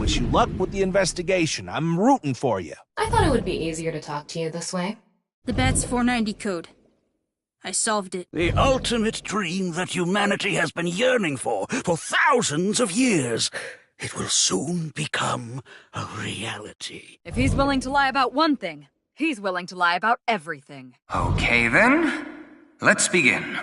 wish you luck with the investigation. I'm rooting for you. I thought it would be easier to talk to you this way. The Bat's 490 code. I solved it. The ultimate dream that humanity has been yearning for thousands of years. It will soon become a reality. If he's willing to lie about one thing, he's willing to lie about everything. Okay then, let's begin.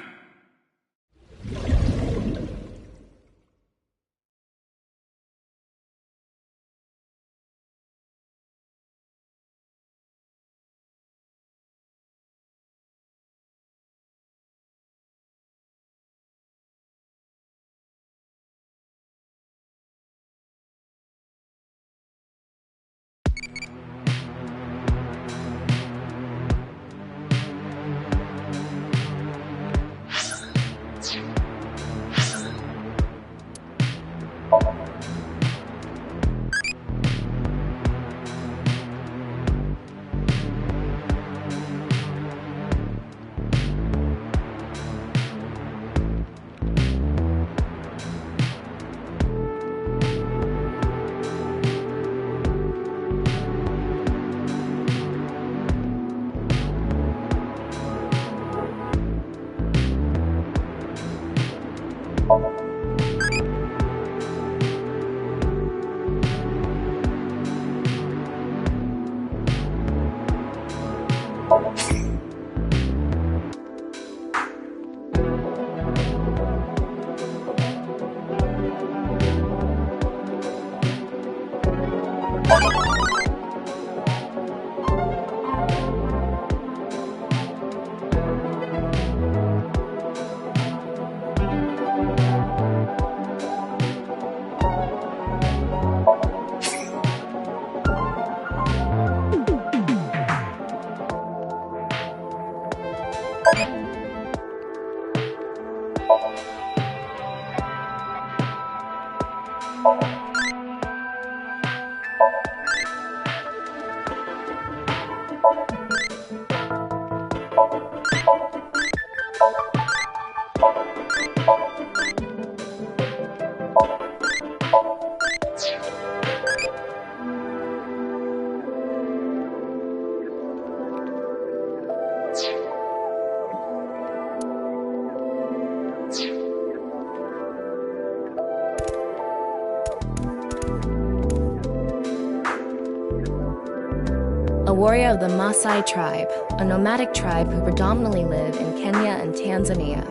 A warrior of the Maasai tribe, a nomadic tribe who predominantly live in Kenya and Tanzania.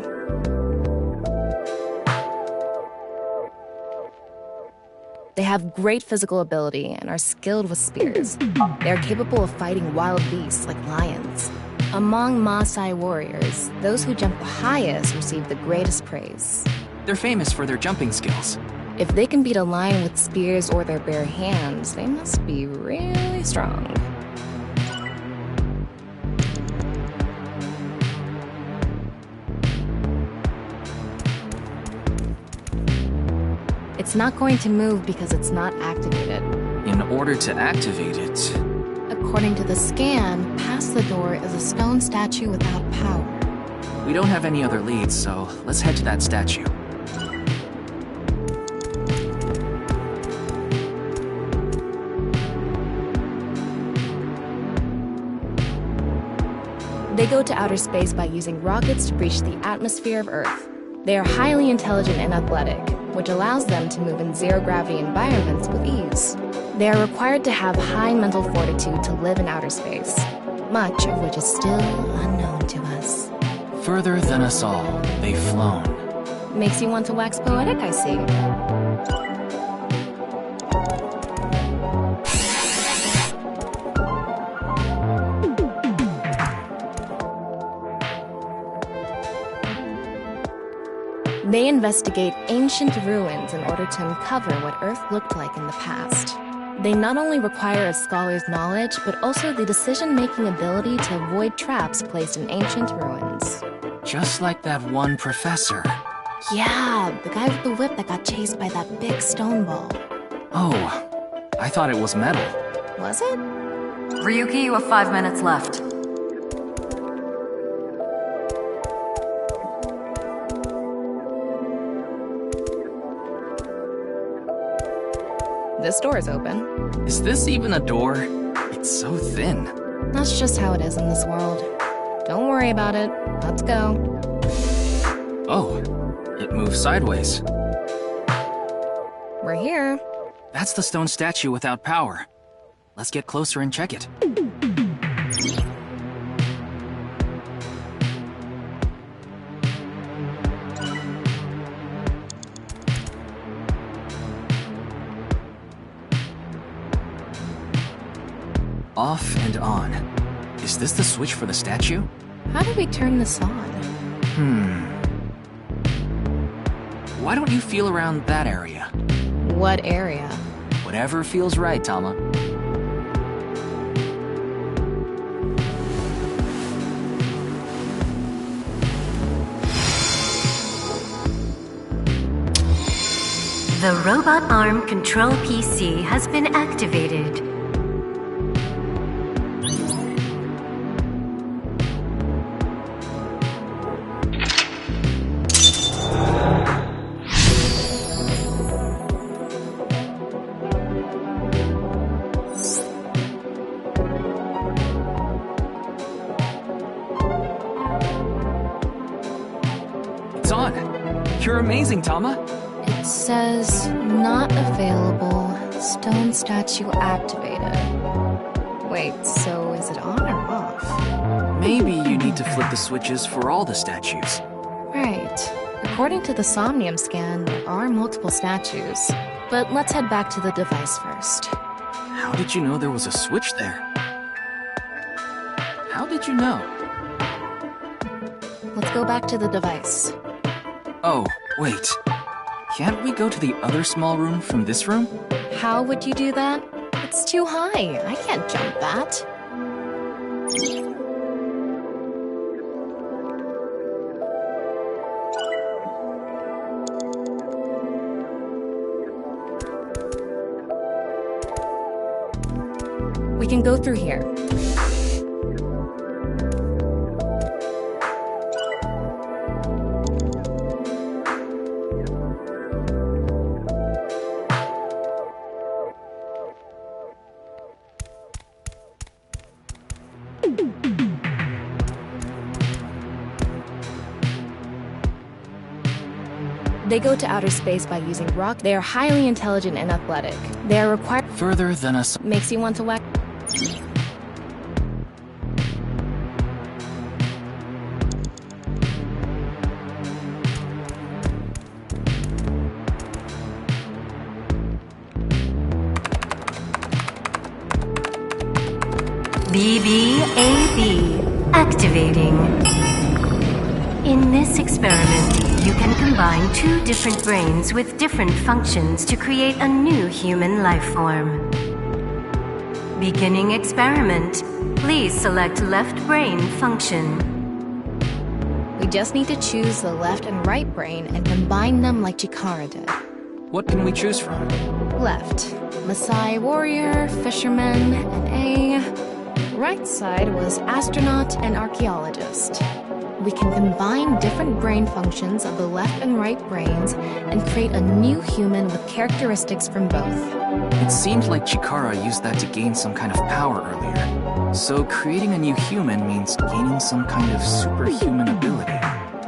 They have great physical ability and are skilled with spears. They are capable of fighting wild beasts like lions. Among Maasai warriors, those who jump the highest receive the greatest praise. They're famous for their jumping skills. If they can beat a lion with spears or their bare hands, they must be really strong. It's not going to move because it's not activated. In order to activate it... According to the scan, past the door is a stone statue without power. We don't have any other leads, so let's head to that statue. They go to outer space by using rockets to breach the atmosphere of Earth. They are highly intelligent and athletic, which allows them to move in zero-gravity environments with ease. They are required to have high mental fortitude to live in outer space, much of which is still unknown to us. Further than us all, they've flown. Makes you want to wax poetic, I see. They investigate ancient ruins in order to uncover what Earth looked like in the past. They not only require a scholar's knowledge, but also the decision-making ability to avoid traps placed in ancient ruins. Just like that one professor. Yeah, the guy with the whip that got chased by that big stone ball. Oh, I thought it was metal. Was it? Ryuki, you have 5 minutes left. this door is open. Is this even a door? It's so thin. That's just how it is in this world. Don't worry about it. Let's go. Oh, it moves sideways. We're here. That's the stone statue without power. Let's get closer and check it. Off and on. Is this the switch for the statue? How do we turn this on? Why don't you feel around that area? What area? Whatever feels right, Tama. The robot arm control PC has been activated. It's on. You're amazing, Tama. It says, not available. Stone statue activated. Wait, so is it on or off? Maybe you need to flip the switches for all the statues. Right. According to the Somnium scan, there are multiple statues. But let's head back to the device first. How did you know there was a switch there? How did you know? Let's go back to the device. Oh, wait. Can't we go to the other small room from this room? How would you do that? It's too high. I can't jump that. We can go through here. They go to outer space by using rock. They are highly intelligent and athletic. They are required. Further than us. Makes you want to whack. BBAB activating. In this experiment, you can combine two different brains with different functions to create a new human life form. Beginning experiment. Please select left brain function. We just need to choose the left and right brain and combine them like Chikara did. What can we choose from? Left, Maasai warrior, fisherman, and A. Right side was astronaut and archaeologist. We can combine different brain functions of the left and right brains and create a new human with characteristics from both. It seemed like Chikara used that to gain some kind of power earlier. So creating a new human means gaining some kind of superhuman ability.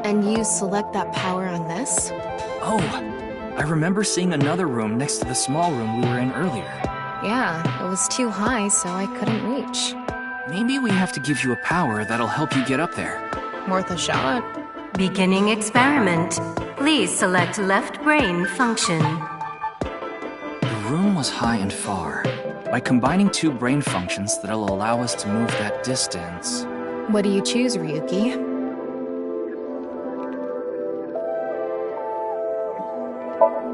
And you select that power on this? Oh, I remember seeing another room next to the small room we were in earlier. Yeah, it was too high, so I couldn't reach. Maybe we have to give you a power that'll help you get up there. Worth a shot. Beginning experiment. Please select left brain function. The room was high and far. By combining two brain functions that'll allow us to move that distance... What do you choose, Ryuki?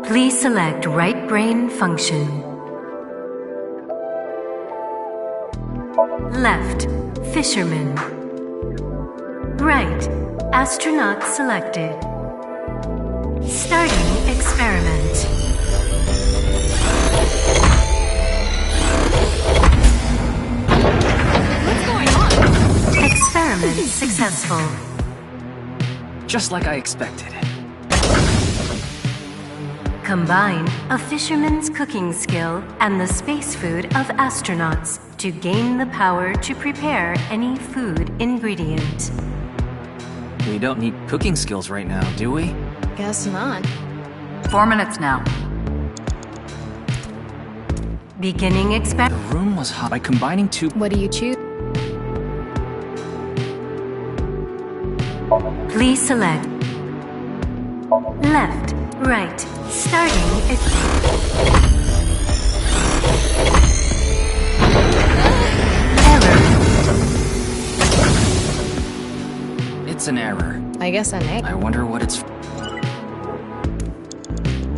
Please select right brain function. Left, fisherman. Right, astronaut selected. Starting experiment. What's going on? Experiment successful. Just like I expected. Combine a fisherman's cooking skill and the space food of astronauts to gain the power to prepare any food ingredient. We don't need cooking skills right now, do we? Guess not. 4 minutes now. Beginning The experiment. room was hot. By combining two... What do you choose? Please select left, right, starting error. It's an error. I guess an egg. I wonder what it's...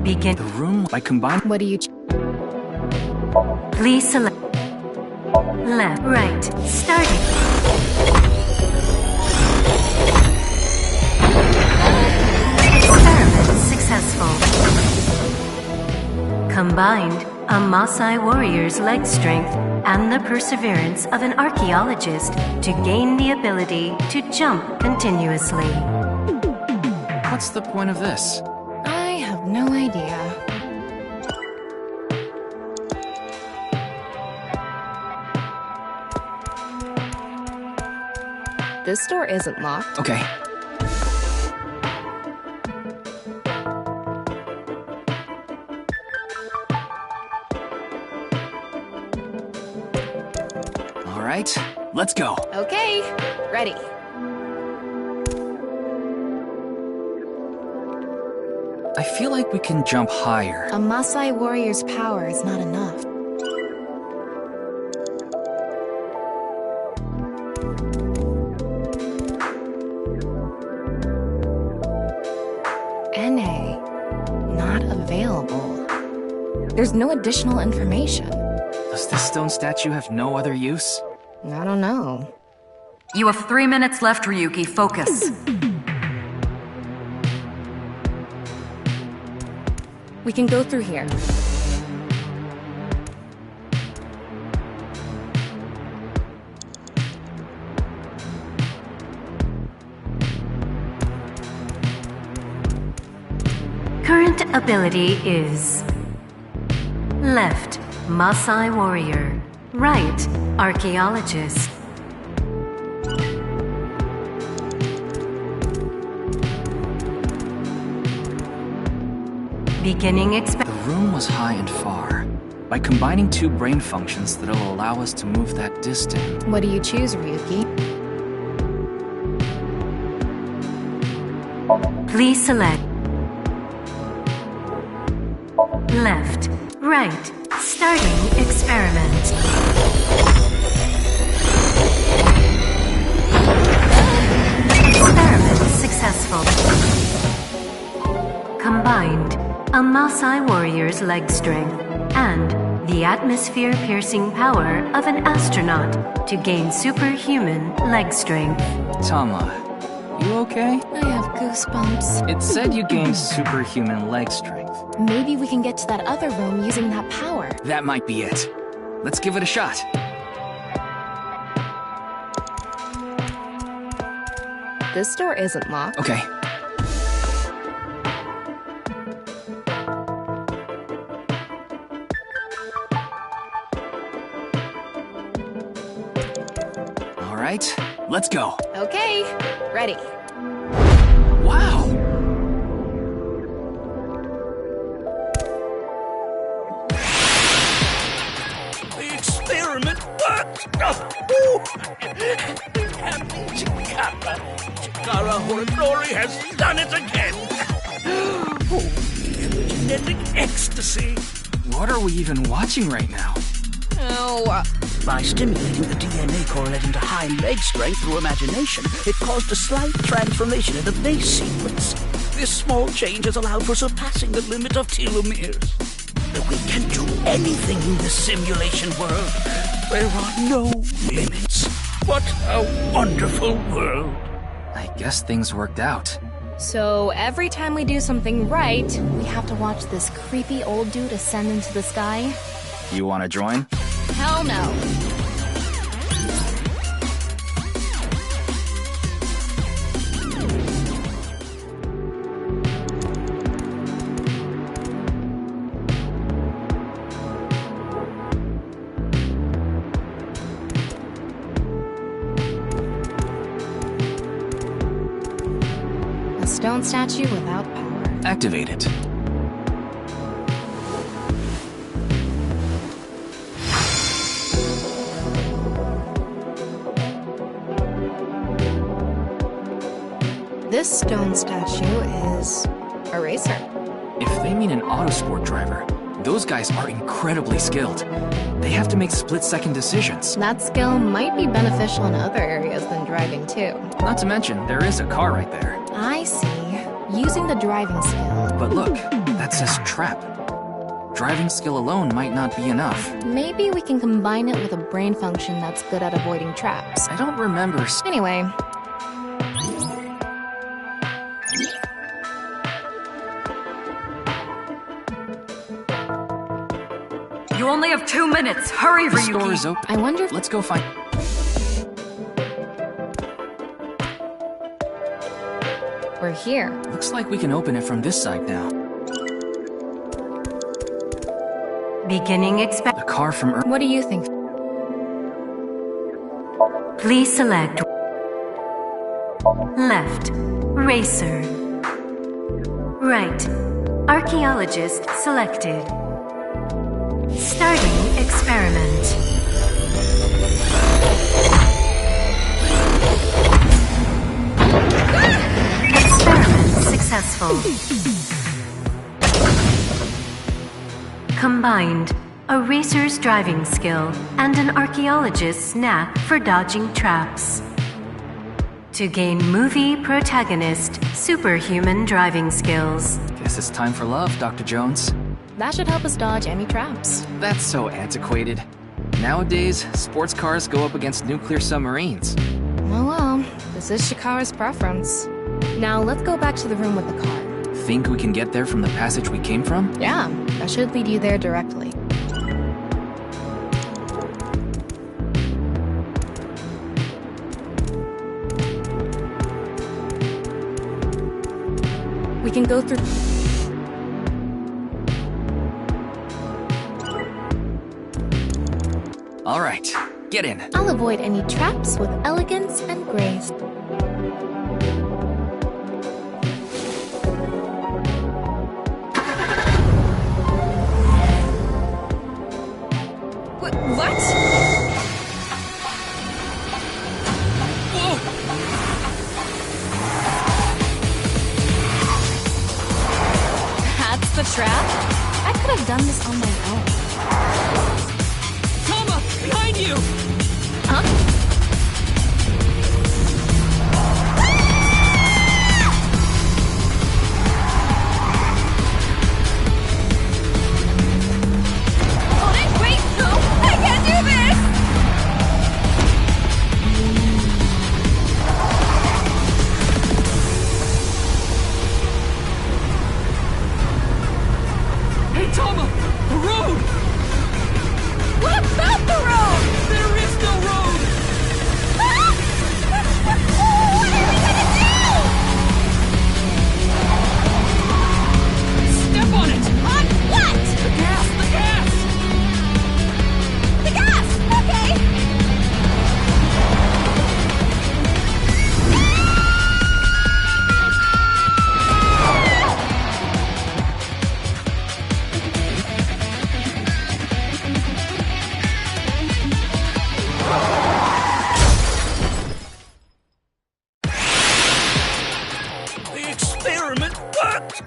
Begin. The room... By combining... What do you choose? Please select left, right, starting. Experiment successful. Combined a Maasai warrior's leg strength and the perseverance of an archaeologist to gain the ability to jump continuously. What's the point of this? I have no idea. This door isn't locked. Okay. All right, let's go. Okay, ready. I feel like we can jump higher. A Maasai warrior's power is not enough. NA. Not available. There's no additional information. Does this stone statue have no other use? I don't know. You have 3 minutes left, Ryuki. Focus. We can go through here. Current ability is left, Maasai warrior, right, archaeologist. Beginning The room was high and far. By combining two brain functions that'll allow us to move that distance. What do you choose, Ryuki? Please select left, right, starting experiment. Experiment successful. Combined a Maasai warrior's leg strength and the atmosphere-piercing power of an astronaut to gain superhuman leg strength. Tama, you okay? I have goosebumps. It said you gained superhuman leg strength. Maybe we can get to that other room using that power. That might be it. Let's give it a shot. This door isn't locked. Okay. All right, let's go. Okay, ready. Wow! The experiment worked! Chikara Horodori has done it again! Genetic ecstasy! What are we even watching right now? Oh, By stimulating the DNA correlating to high leg strength through imagination, it caused a slight transformation in the base sequence. This small change has allowed for surpassing the limit of telomeres. We can do anything in this simulation world. There are no limits. What a wonderful world. I guess things worked out. so every time we do something right, we have to watch this creepy old dude ascend into the sky? You want to join? Hell no. stone statue without power. Activate it. This stone statue is a racer. If they mean an autosport driver, those guys are incredibly skilled. They have to make split-second decisions. That skill might be beneficial in other areas than driving, too. Not to mention, there is a car right there. I see. Using the driving skill. But look, that says trap. Driving skill alone might not be enough. Maybe we can combine it with a brain function that's good at avoiding traps. I don't remember. Anyway. You only have 2 minutes. Hurry, The Ryuki. store is open. I wonder if... Let's go find... We're here. Looks like we can open it from this side now. Beginning The car from Earth. What do you think? Please select left, racer. Right, archaeologist selected. Starting experiment. Experiment successful. Combined, a racer's driving skill and an archaeologist's knack for dodging traps. To gain movie protagonist superhuman driving skills. Guess it's time for love, Dr. Jones. That should help us dodge any traps. That's so antiquated. Nowadays, sports cars go up against nuclear submarines. Oh well, this is Shikara's preference. Now let's go back to the room with the car. Think we can get there from the passage we came from? Yeah, that should lead you there directly. We can go through... All right, get in. I'll avoid any traps with elegance and grace. What? That's the trap? I could have done this on my own. Toma! Behind you! Huh? Wait, no! I can't do this! Hey, Toma! The road! What about the road? There is no road! Ah! What are we gonna do? Step on it! On what? The gas! The gas! The gas! Okay! The experiment worked!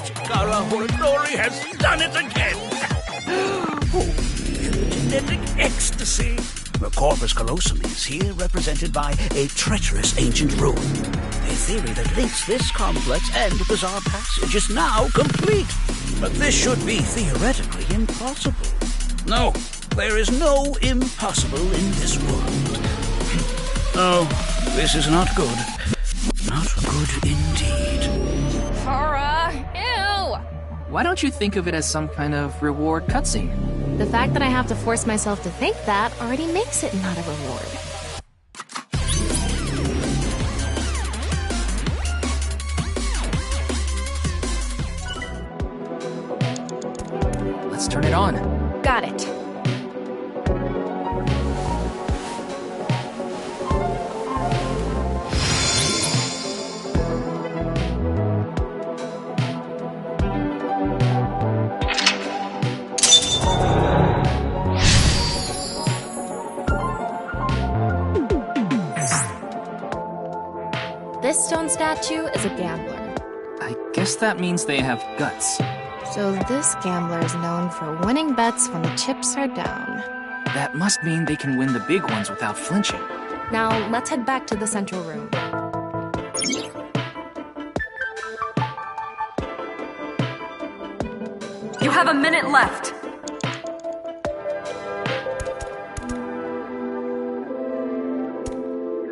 Chikara Horodori has done it again! Genetic ecstasy! The corpus callosum is here represented by a treacherous ancient rune. A theory that links this complex and bizarre passage is now complete. But this should be theoretically impossible. No, there is no impossible in this world. Oh, this is not good. Not good indeed. Kara, ew! Why don't you think of it as some kind of reward cutscene? The fact that I have to force myself to think that already makes it not a reward. Let's turn it on. Got it. This stone statue is a gambler. I guess that means they have guts. So this gambler is known for winning bets when the chips are down. That must mean they can win the big ones without flinching. Now, let's head back to the central room. You have a minute left.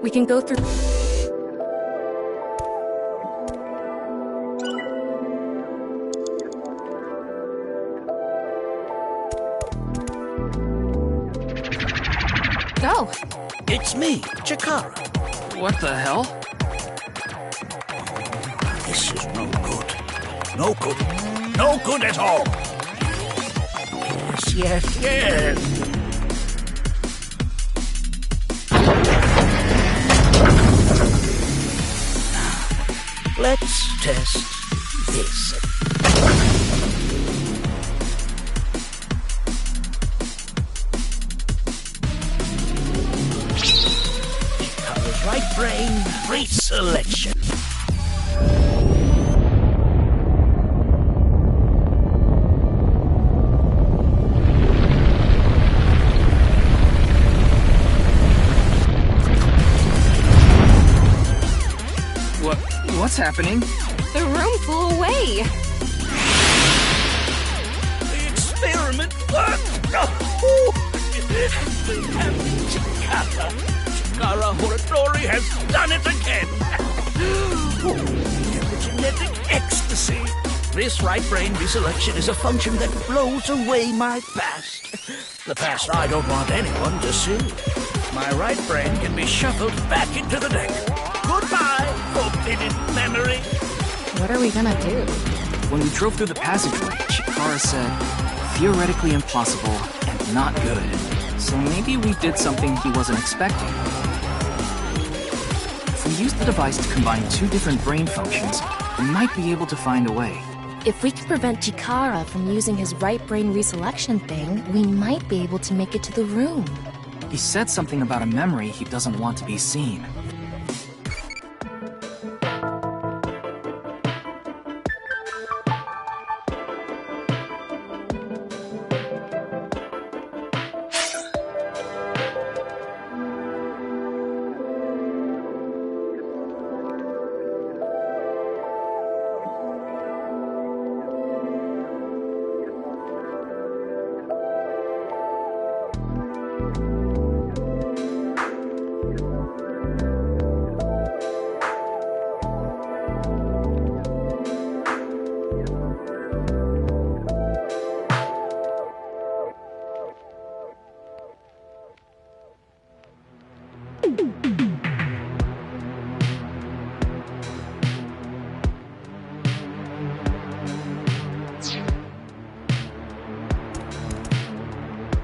We can go through... Go! It's me, Chikara. What the hell? This is no good. No good. No good at all. Yes. Now, let's test this. Chikara's right brain reselection. What's happening? The room flew away! The experiment worked! Chikara Horadori has done it again! Epigenetic ecstasy! This right brain reselection is a function that blows away my past. The past I don't want anyone to see. My right brain can be shuffled back into the deck. Goodbye, forbidden memory! What are we gonna do? When we drove through the passageway, Chikara said, theoretically impossible and not good. So maybe we did something he wasn't expecting. If we use the device to combine two different brain functions, we might be able to find a way. If we can prevent Chikara from using his right brain reselection thing, we might be able to make it to the room. He said something about a memory he doesn't want to be seen.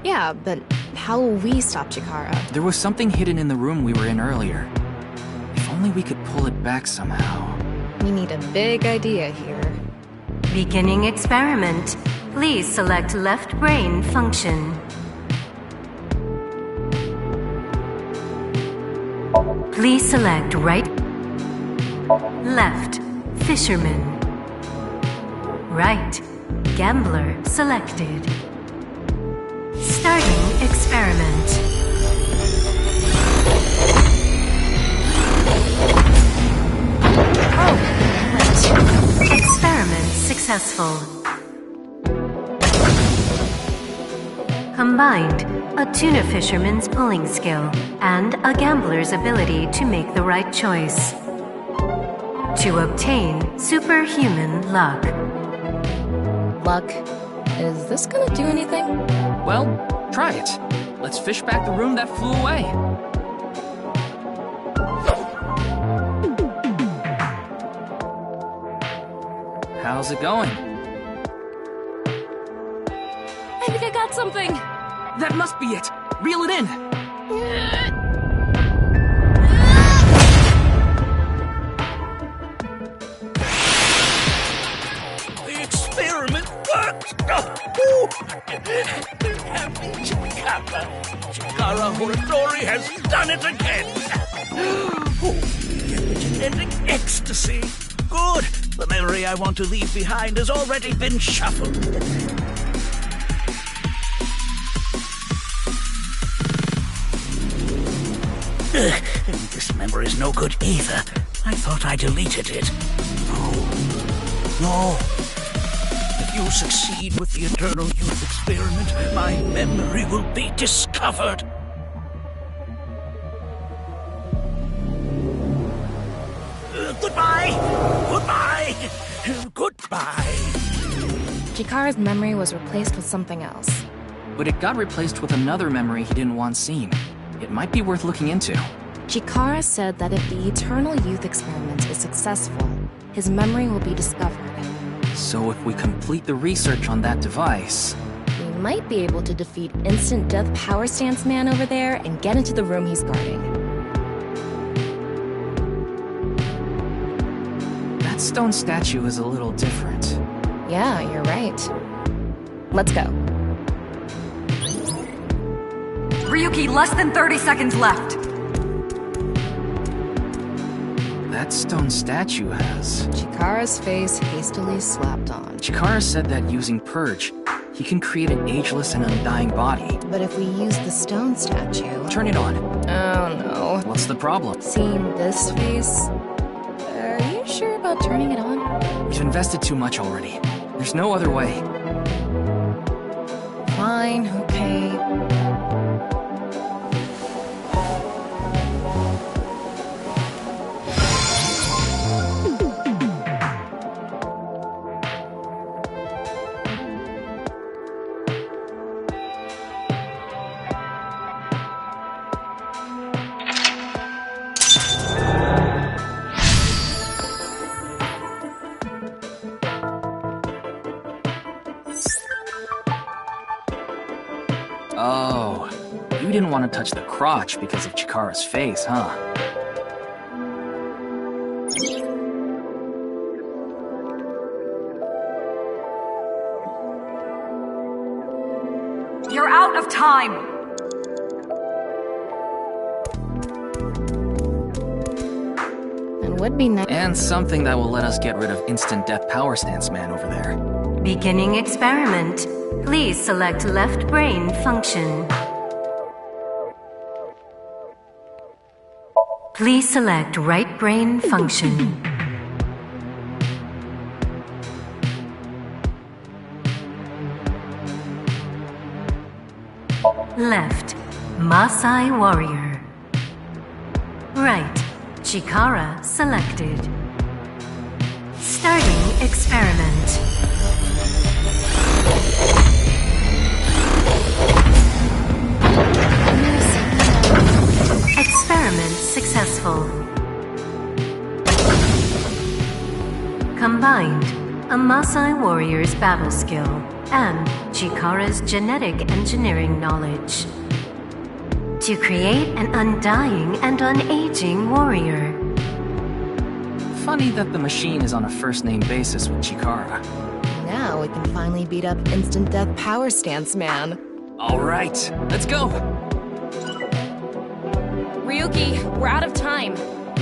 Yeah, but how will we stop Chikara? There was something hidden in the room we were in earlier. If only we could pull it back somehow. We need a big idea here. Beginning experiment. Please select left brain function. Please select right, left, fisherman. Right, gambler selected. Starting experiment. Oh, experiment successful. Combined, a tuna fisherman's pulling skill and a gambler's ability to make the right choice. To obtain superhuman luck. Luck. Is this gonna do anything? Well, try it. Let's fish back the room that flew away. How's it going? I think I got something! That must be it! Reel it in! The experiment worked! Chikara Horadori has done it again! Epigenetic fantasy. Good. The memory I want to leave behind has already been shuffled. This memory's no good either. I thought I deleted it. No. If you succeed with the Eternal Youth experiment, my memory will be discovered. Goodbye! Chikara's memory was replaced with something else. But it got replaced with another memory he didn't want seen. It might be worth looking into. Chikara said that if the Eternal Youth experiment is successful, his memory will be discovered. So if we complete the research on that device... We might be able to defeat Instant Death Power Stance Man over there and get into the room he's guarding. That stone statue is a little different. Yeah, you're right. Let's go. Ryuki, less than 30 seconds left. That stone statue has... Chikara's face hastily slapped on. Chikara said that using Purge, he can create an ageless and undying body. But if we use the stone statue... Turn it on. Oh no. What's the problem? Seeing this face... Are you sure about turning it on? We've invested too much already. There's no other way. Fine, okay. Oh, you didn't want to touch the crotch because of Chikara's face, huh? You're out of time! And would be nice. And something that will let us get rid of Instant Death Power Stance Man over there. Beginning experiment. Please select left brain function. Please select right brain function. Left, Maasai Warrior. Right, Chikara selected. Starting experiment. Experiment successful. Combined, a Maasai warrior's battle skill and Chikara's genetic engineering knowledge to create an undying and unaging warrior. Funny that the machine is on a first-name basis with Chikara. Now we can finally beat up Instant Death Power Stance Man. All right, let's go! Ryuki, we're out of time.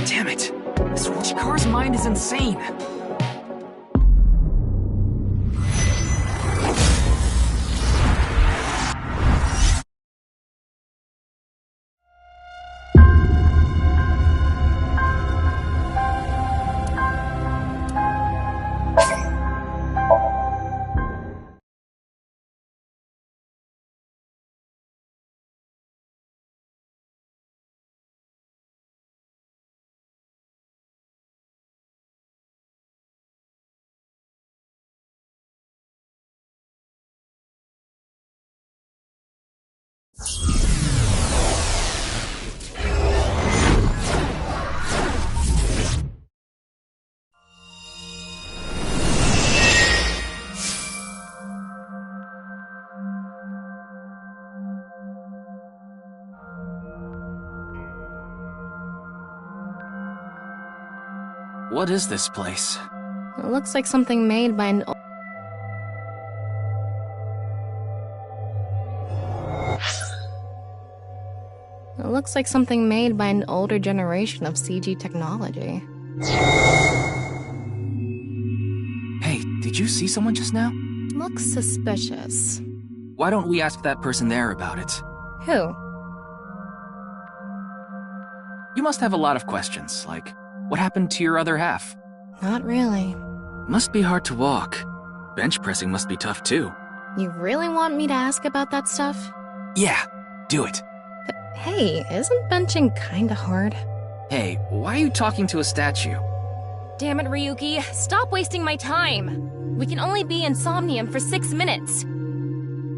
Damn it! This Chikara's mind is insane! What is this place? It looks like something made by an... It looks like something made by an older generation of CG technology. Hey, did you see someone just now? Looks suspicious. Why don't we ask that person there about it? Who? You must have a lot of questions, like, what happened to your other half? Not really. Must be hard to walk. Bench pressing must be tough too. You really want me to ask about that stuff? Yeah, do it. But hey, isn't benching kinda hard? Hey, why are you talking to a statue? Damn it, Ryuki. Stop wasting my time. We can only be in Somnium for 6 minutes.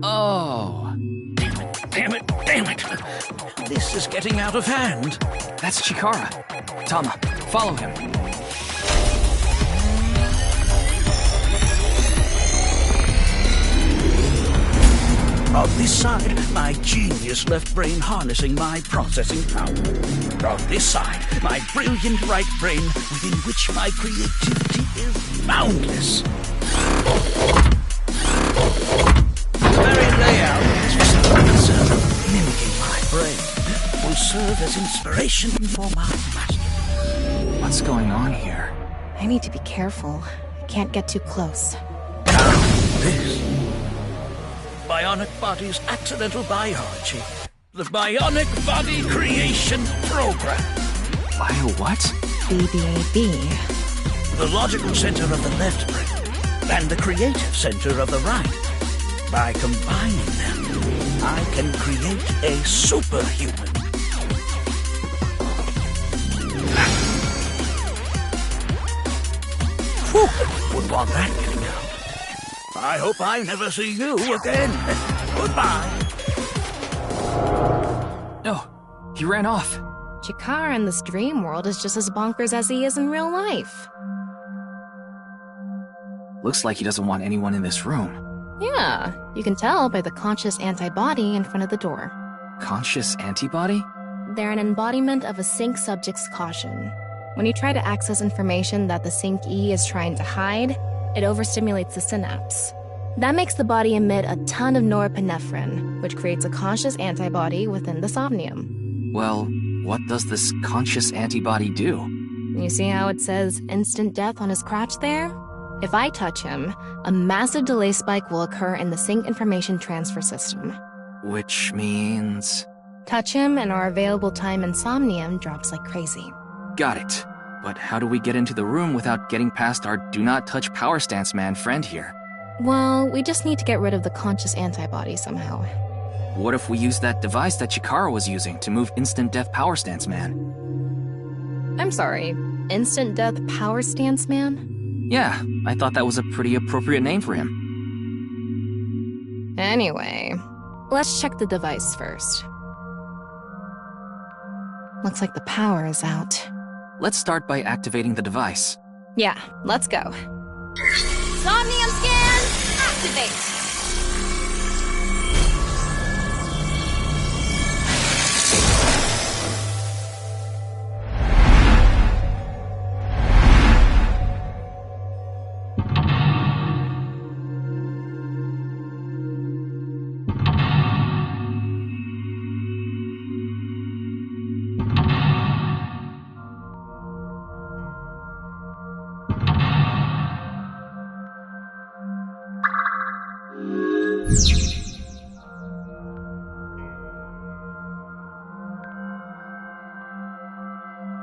Oh. Damn it, damn it! This is getting out of hand. That's Chikara. Tama, follow him. On this side, my genius left brain harnessing my processing power. On this side, my brilliant right brain within which my creativity is boundless. The very layout of this facility, mimicking my brain, will serve as inspiration for my master. What's going on here? I need to be careful. I can't get too close. Now, this. Bionic Body's accidental biology. The Bionic Body Creation Program. Bio what? BBAB. The logical center of the left brain and the creative center of the right. By combining them, I can create a superhuman. Whew, would want that getting out. I hope I never see you again. Goodbye. No, he ran off. Chikara in this dream world is just as bonkers as he is in real life. Looks like he doesn't want anyone in this room. Yeah, you can tell by the conscious antibody in front of the door. Conscious antibody? They're an embodiment of a sync subject's caution. When you try to access information that the sync E is trying to hide, it overstimulates the synapse. That makes the body emit a ton of norepinephrine, which creates a conscious antibody within the somnium. Well, what does this conscious antibody do? You see how it says instant death on his crotch there? If I touch him, a massive delay spike will occur in the sync information transfer system. Which means... Touch him and our available time in somnium drops like crazy. Got it. But how do we get into the room without getting past our do not touch power stance man friend here? Well, we just need to get rid of the conscious antibody somehow. What if we use that device that Chikara was using to move instant death power stance man? I'm sorry, instant death power stance man? Yeah, I thought that was a pretty appropriate name for him. Anyway, let's check the device first. Looks like the power is out. Let's start by activating the device. Yeah, let's go. Somnium scan, activate!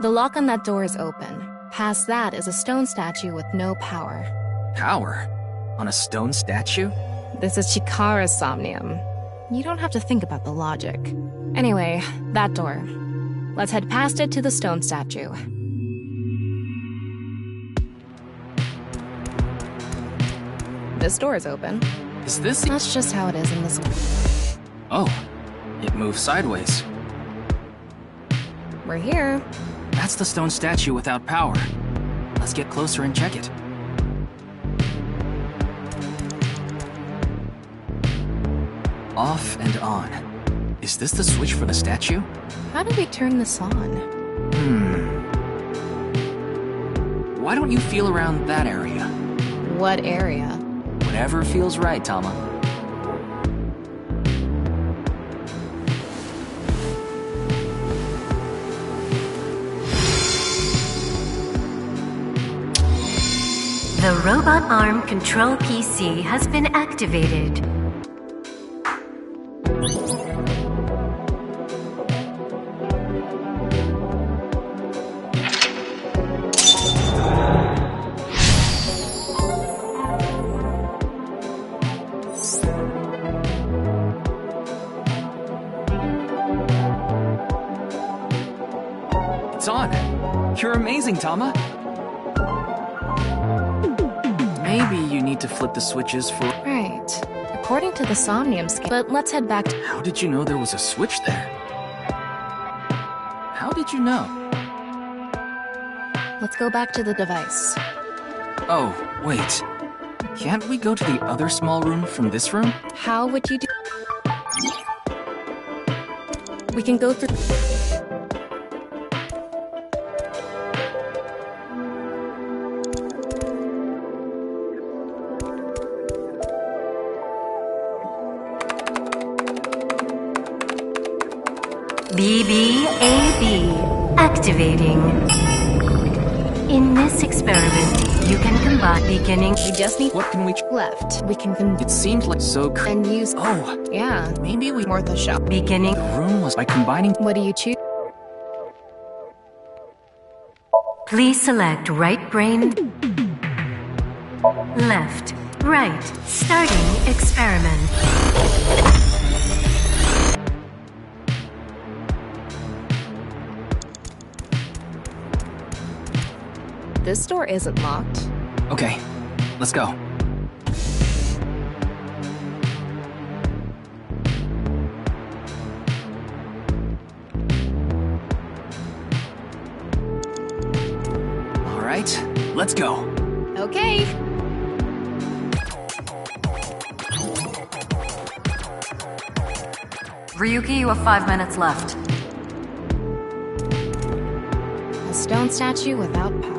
The lock on that door is open. Past that is a stone statue with no power. Power? On a stone statue? This is Chikara's somnium. You don't have to think about the logic. Anyway, that door. Let's head past it to the stone statue. This door is open. Is this... That's just how it is in this one. Oh, it moves sideways. We're here. That's the stone statue without power. Let's get closer and check it. Off and on. Is this the switch for the statue? How do we turn this on? Why don't you feel around that area? What area? Whatever feels right, Tama. The robot arm control PC has been activated. It's on. You're amazing, Tama. Maybe you need to flip the switches for... Right. According to the Somnium scale. But let's head back to... How did you know there was a switch there? How did you know? Let's go back to the device. Oh, wait. Can't we go to the other small room from this room? How would you do... We can go through... BBAB activating. In this experiment, you can combine beginning. We just need... What can we... left. We can... It seemed like so... And use... Oh, Yeah. maybe we... Martha shop. Beginning. The room was by combining... What do you choose? Please select right brain, left, right. Starting experiment. This door isn't locked. Okay, let's go. All right, let's go. Okay. Ryuki, you have 5 minutes left. A stone statue without power.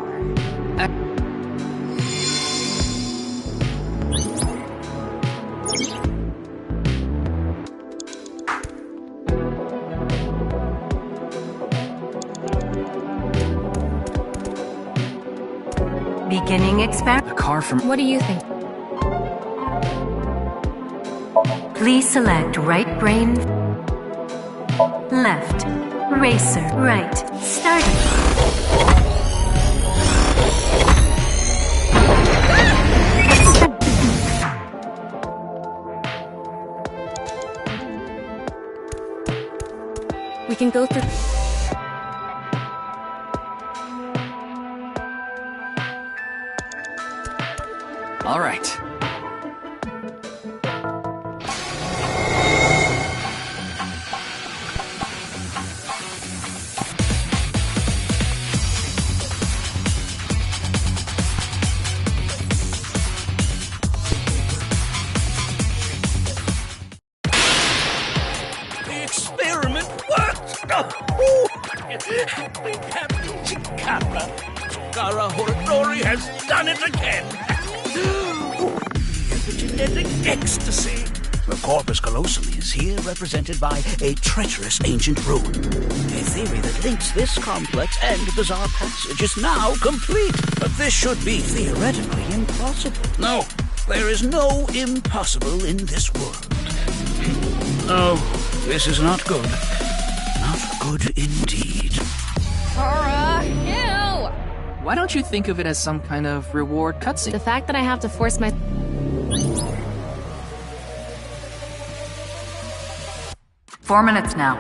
Beginning experiment. The car from... What do you think? Please select right brain, left, racer, right. Starting. We can go through... All right. The experiment worked! Oh, Captain Chikara. Chikara Horodori has done it again! Epigenetic ecstasy! The corpus callosum is here represented by a treacherous ancient rune. A theory that links this complex and bizarre passage is now complete. But this should be theoretically impossible. No, there is no impossible in this world. No, this is not good. Not good indeed. Ew! Why don't you think of it as some kind of reward cutscene? The fact that I have to force my... 4 minutes now.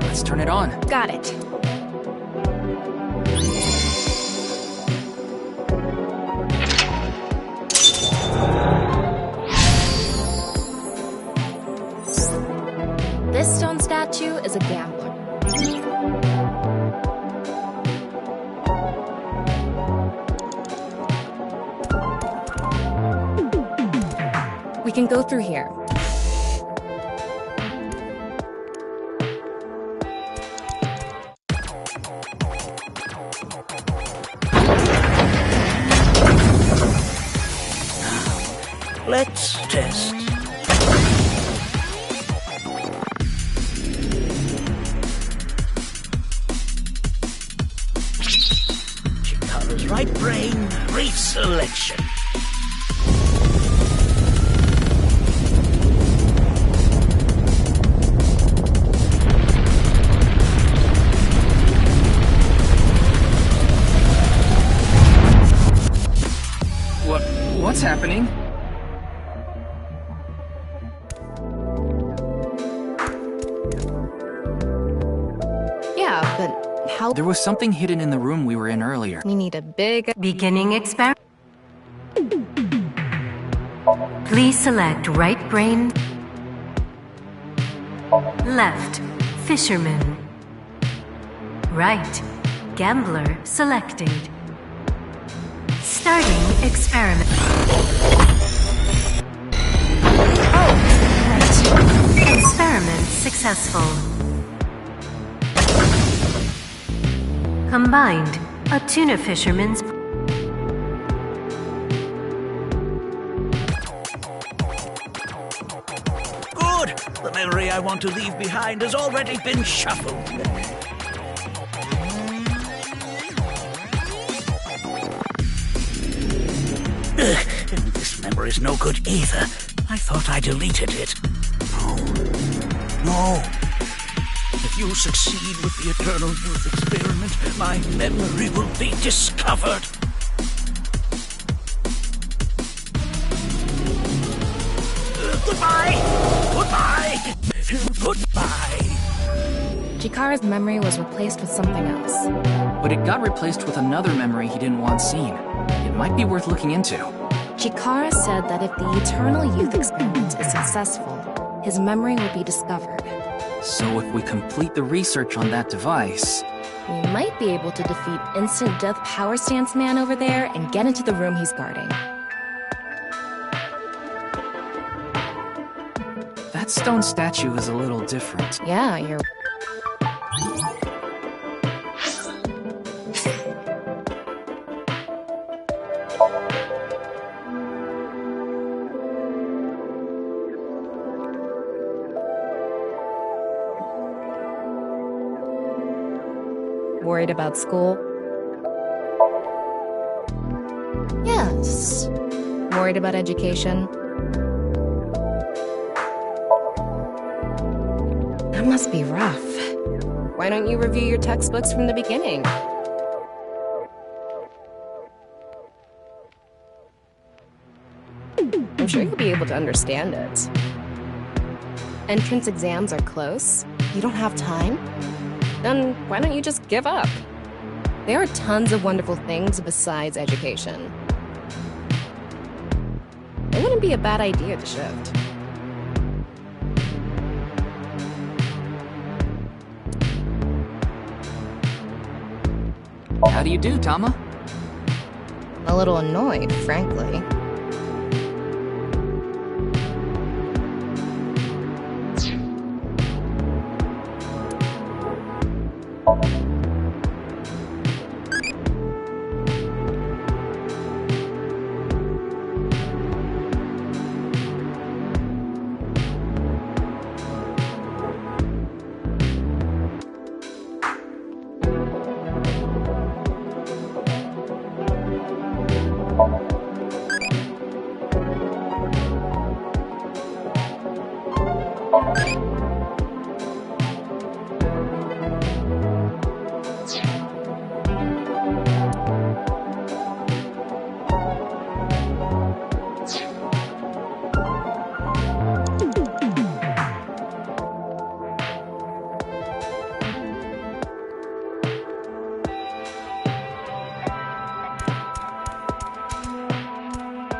Let's turn it on. Got it. This stone statue is a gambler. We can go through here. Let's test. right brain reselection. What's happening? Yeah, but how... There was something hidden in the room we were in earlier. We need a big... Beginning experiment. Please select right brain. Left, fisherman. Right, gambler selected. Starting experiment. Experiment successful. Combined, a tuna fisherman's... Good! The memory I want to leave behind has already been shuffled. This memory's no good either. I thought I deleted it. No. If you succeed with the Eternal Youth experiment, my memory will be discovered. Goodbye! Goodbye! Goodbye! Chikara's memory was replaced with something else. But it got replaced with another memory he didn't want seen. It might be worth looking into. Chikara said that if the Eternal Youth experiment is successful, his memory will be discovered. So if we complete the research on that device... We might be able to defeat Instant Death Power Stance Man over there and get into the room he's guarding. That stone statue is a little different. Yeah, you're... Worried about school? Yes. Worried about education? That must be rough. Why don't you review your textbooks from the beginning? I'm sure you'll be able to understand it. Entrance exams are close. You don't have time? Then why don't you just give up? There are tons of wonderful things besides education. It wouldn't be a bad idea to shift. How do you do, Tama? A little annoyed, frankly.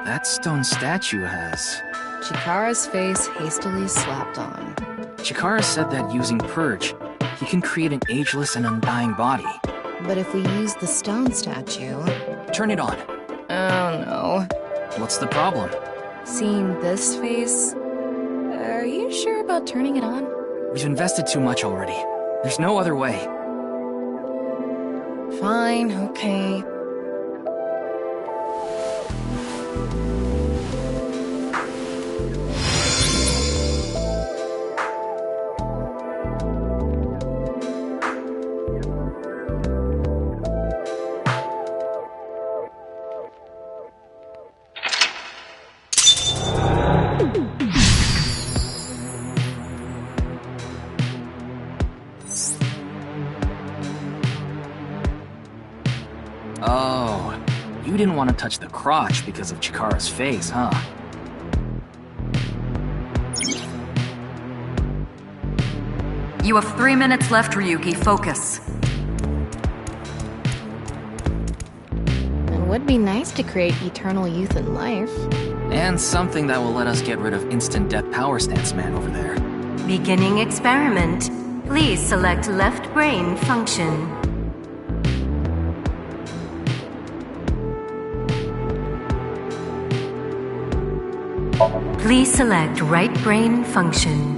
That stone statue has... Chikara's face hastily slapped on. Chikara said that using Purge, he can create an ageless and undying body. But if we use the stone statue... Turn it on. Oh no. What's the problem? Seeing this face... Are you sure about turning it on? We've invested too much already. There's no other way. Fine, okay. Oh, you didn't want to touch the crotch because of Chikara's face, huh? You have 3 minutes left, Ryuki. Focus. It would be nice to create eternal youth and life. And something that will let us get rid of instant death power stance man over there. Beginning experiment. Please select left brain function. Please select right brain function.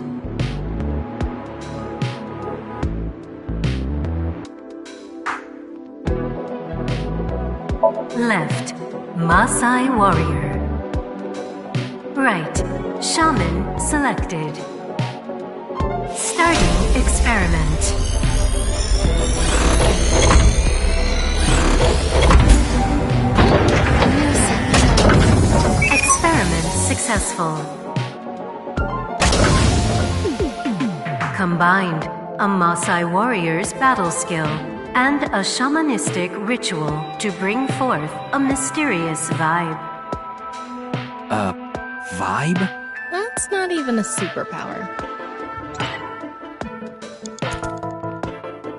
Left, Maasai warrior. Right, shaman selected. Starting experiment. Experiment successful. Combined a Maasai warrior's battle skill and a shamanistic ritual to bring forth a mysterious vibe. Vibe? That's not even a superpower.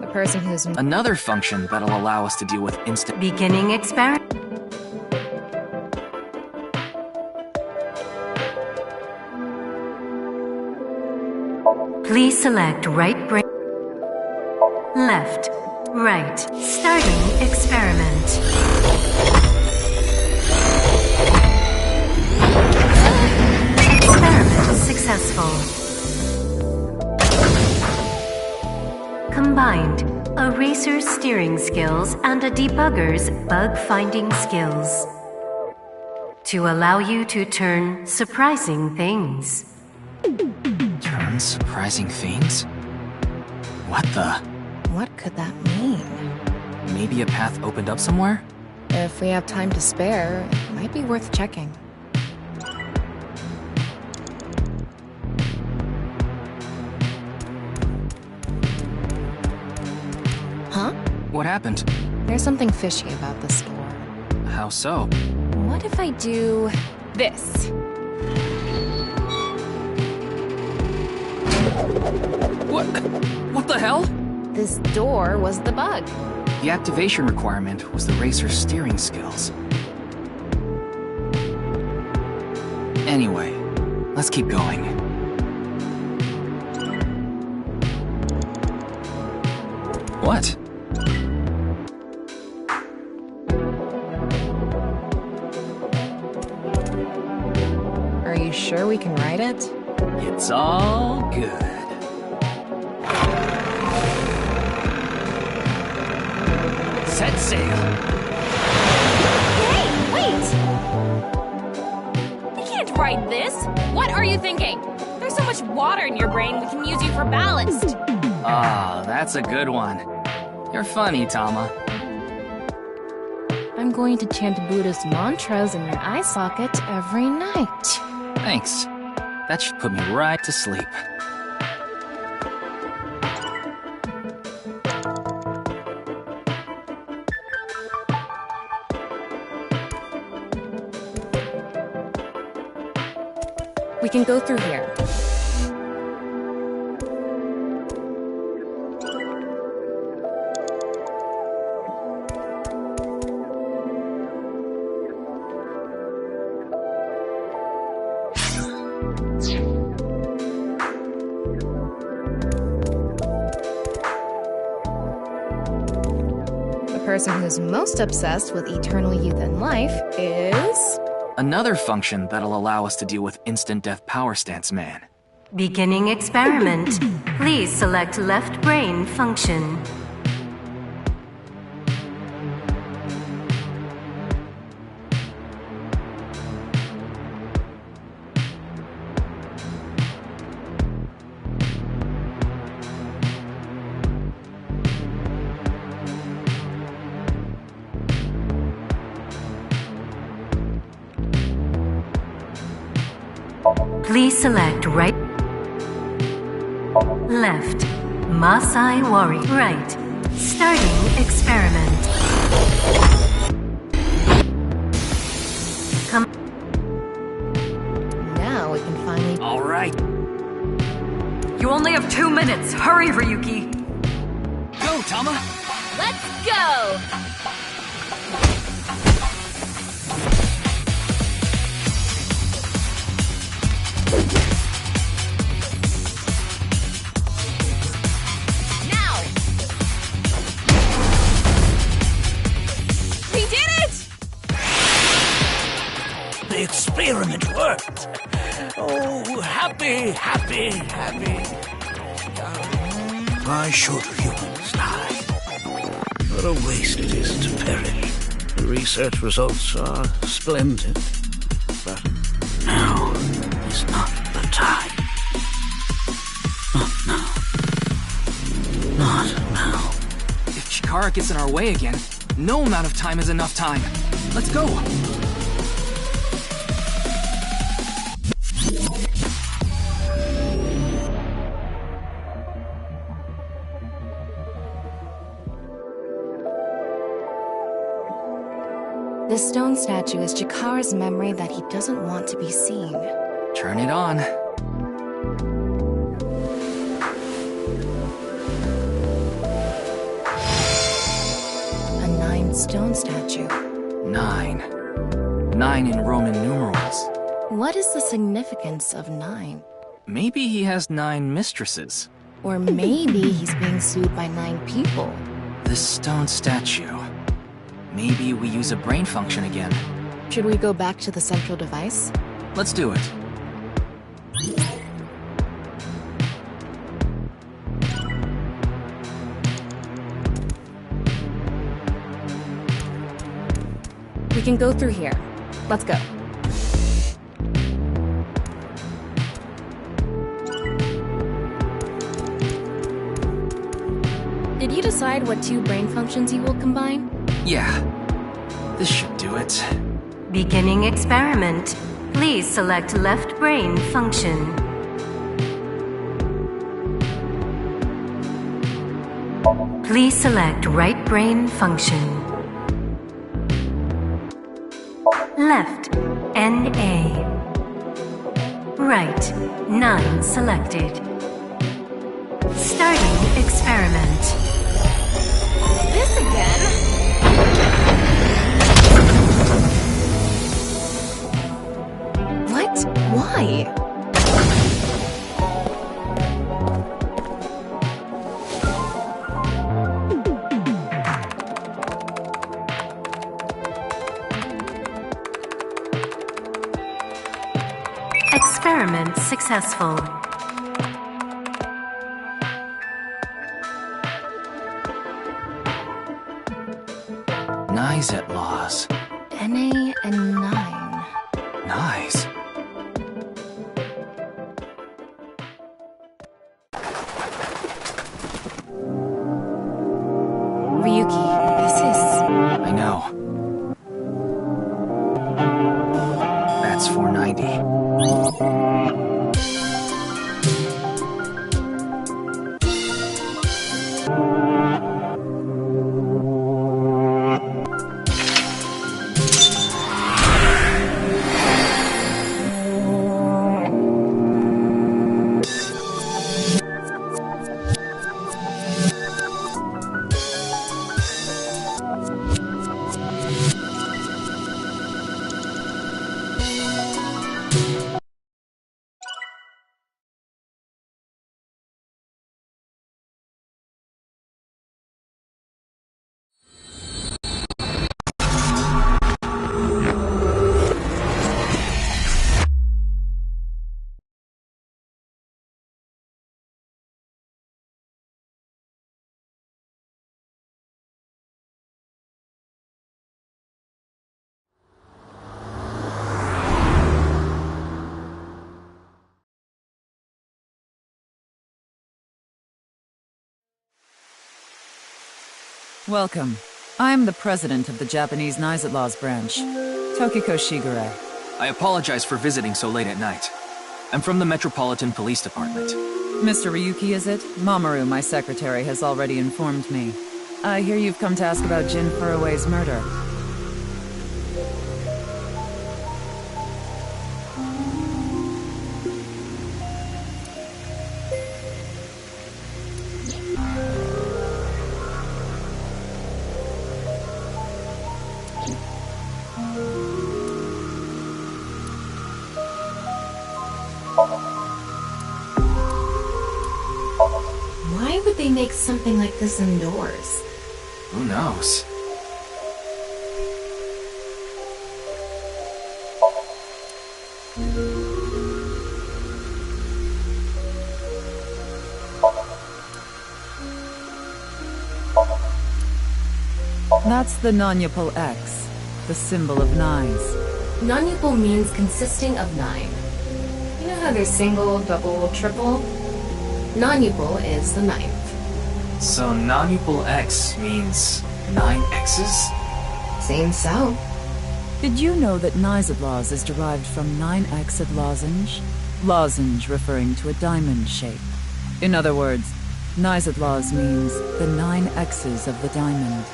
The person who's... Another function that'll allow us to deal with instant... Beginning experiment. Please select right brain. Left. Right. Starting experiment. Experiment successful. Combined a racer's steering skills and a debugger's bug-finding skills to allow you to turn surprising things. Turn surprising things? What the? What could that mean? Maybe a path opened up somewhere? If we have time to spare, it might be worth checking. Huh? What happened? There's something fishy about this store. How so? What if I do this? What the hell? This door was the bug. The activation requirement was the racer's steering skills. Anyway, let's keep going. What? Are you sure we can ride it? It's all good. Set sail. Hey, wait! I can't ride this. What are you thinking? There's so much water in your brain we can use you for ballast. Ah, that's a good one. You're funny, Tama. I'm going to chant Buddhist mantras in your eye socket every night. Thanks. That should put me right to sleep. We can go through here. The person who's most obsessed with eternal youth and life is... Another function that'll allow us to deal with instant death power stance man. Beginning experiment. Please select left brain function. Please select right, left, Maasai warrior, right. Starting experiment. You only have 2 minutes. Hurry, Ryuki. Go, Tama! Let's go! Now! We did it! The experiment worked. Oh, happy, happy, happy. Why should humans die? What a waste it is to perish. The research results are splendid. But now is not the time. Not now. Not now. If Chikara gets in our way again, no amount of time is enough time. Let's go! This stone statue is Chikara's memory that he doesn't want to be seen. Turn it on. A 9 stone statue. 9. 9 in Roman numerals. What is the significance of 9? Maybe he has 9 mistresses. Or maybe he's being sued by 9 people. This stone statue. Maybe we use a brain function again. Should we go back to the central device? Let's do it. We can go through here. Let's go. Did you decide what 2 brain functions you will combine? Yeah. This should do it. Beginning experiment. Please select left brain function. Please select right brain function. Left, NA. Right, 9 selected. Starting experiment. This again? What? Why? Experiment successful. Nyset laws. NA and 9. Nice. Ryuki, this is... I know. That's 490. Welcome. I'm the president of the Japanese Nyset Laws branch, Tokiko Shigure. I apologize for visiting so late at night. I'm from the Metropolitan Police Department. Mr. Ryuki, is it? Mamoru, my secretary, has already informed me. I hear you've come to ask about Jin Furue's murder. Why would they make something like this indoors? Who knows? That's the Nanyapal X, the symbol of Nyes. Nanyapal means consisting of 9. You know how there's single, double, triple? Nanyapal is the 9th. So Nanyapal X means 9 X's? Seems so. Did you know that Nyzadlaws is derived from 9-Xed lozenge? Lozenge referring to a diamond shape. In other words, Nyzadlaws means the 9 X's of the diamond.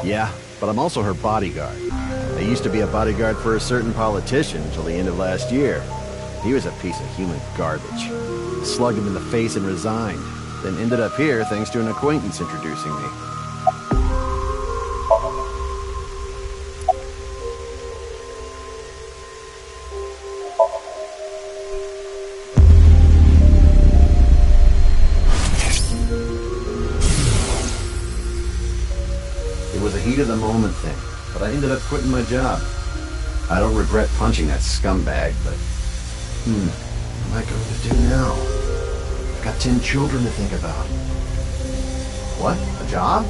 Yeah, but I'm also her bodyguard. I used to be a bodyguard for a certain politician until the end of last year. He was a piece of human garbage. Slugged him in the face and resigned. Then ended up here thanks to an acquaintance introducing me. It was a heat-of-the-moment thing, but I ended up quitting my job. I don't regret punching that scumbag, but... what am I going to do now? I've got 10 children to think about. What? A job?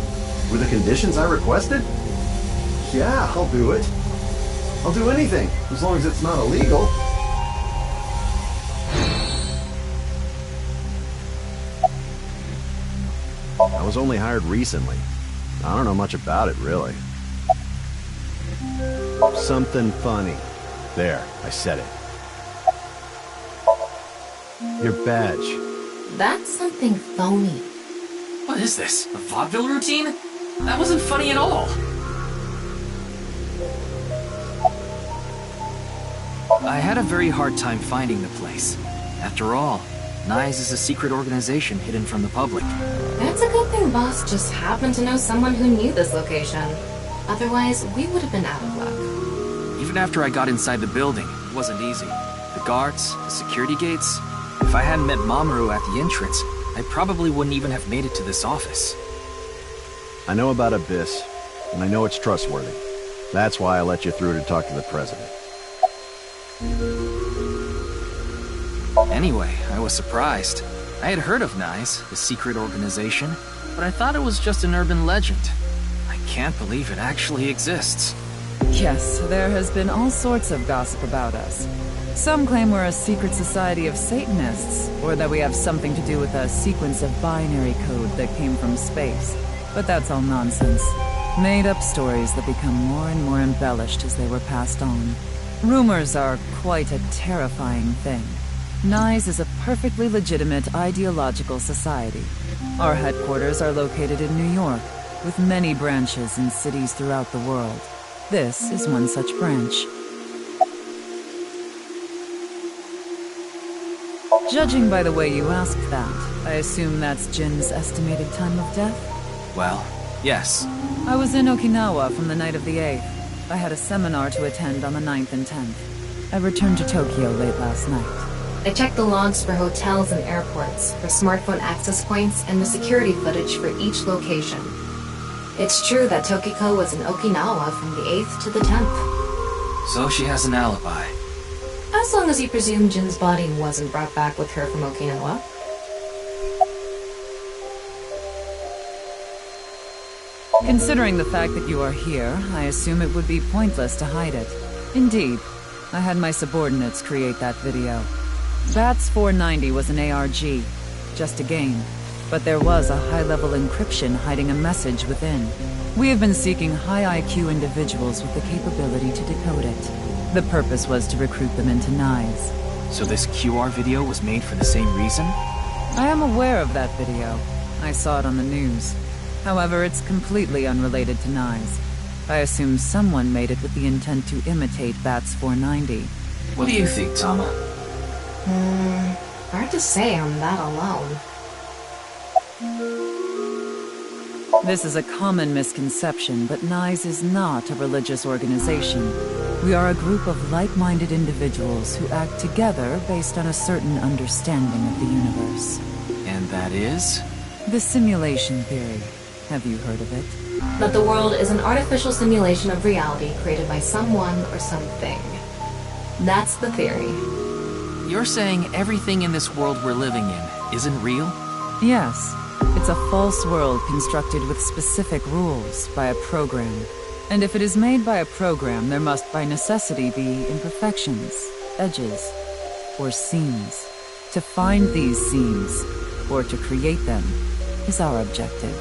With the conditions I requested? Yeah, I'll do it. I'll do anything, as long as it's not illegal. I was only hired recently. I don't know much about it, really. Something funny. There, I said it. Your badge. That's something phony. What is this? A vaudeville routine? That wasn't funny at all. I had a very hard time finding the place. After all, Nyes is a secret organization hidden from the public. It's a good thing Boss just happened to know someone who knew this location. Otherwise, we would have been out of luck. Even after I got inside the building, it wasn't easy. The guards, the security gates... If I hadn't met Mamoru at the entrance, I probably wouldn't even have made it to this office. I know about Abyss, and I know it's trustworthy. That's why I let you through to talk to the president. Anyway, I was surprised. I had heard of Nyes, the secret organization, but I thought it was just an urban legend. I can't believe it actually exists. Yes, there has been all sorts of gossip about us. Some claim we're a secret society of Satanists, or that we have something to do with a sequence of binary code that came from space. But that's all nonsense. Made-up stories that become more and more embellished as they were passed on. Rumors are quite a terrifying thing. Nyes is a perfectly legitimate ideological society. Our headquarters are located in New York, with many branches in cities throughout the world. This is one such branch. Judging by the way you asked that, I assume that's Jin's estimated time of death? Well, yes. I was in Okinawa from the night of the 8th. I had a seminar to attend on the 9th and 10th. I returned to Tokyo late last night. I checked the logs for hotels and airports, for smartphone access points, and the security footage for each location. It's true that Tokiko was in Okinawa from the 8th to the 10th. So she has an alibi. As long as you presume Jin's body wasn't brought back with her from Okinawa. Considering the fact that you are here, I assume it would be pointless to hide it. Indeed, I had my subordinates create that video. BATS 490 was an ARG, just a game. But there was a high-level encryption hiding a message within. We have been seeking high IQ individuals with the capability to decode it. The purpose was to recruit them into Nyes. So this QR video was made for the same reason? I am aware of that video. I saw it on the news. However, it's completely unrelated to Nyes. I assume someone made it with the intent to imitate BATS 490. What do you think, Tama? Hard to say I'm that alone. This is a common misconception, but NICE is not a religious organization. We are a group of like-minded individuals who act together based on a certain understanding of the universe. And that is? The simulation theory. Have you heard of it? That the world is an artificial simulation of reality created by someone or something. That's the theory. You're saying everything in this world we're living in isn't real? Yes. It's a false world constructed with specific rules by a program. And if it is made by a program, there must by necessity be imperfections, edges, or seams. To find these seams, or to create them, is our objective.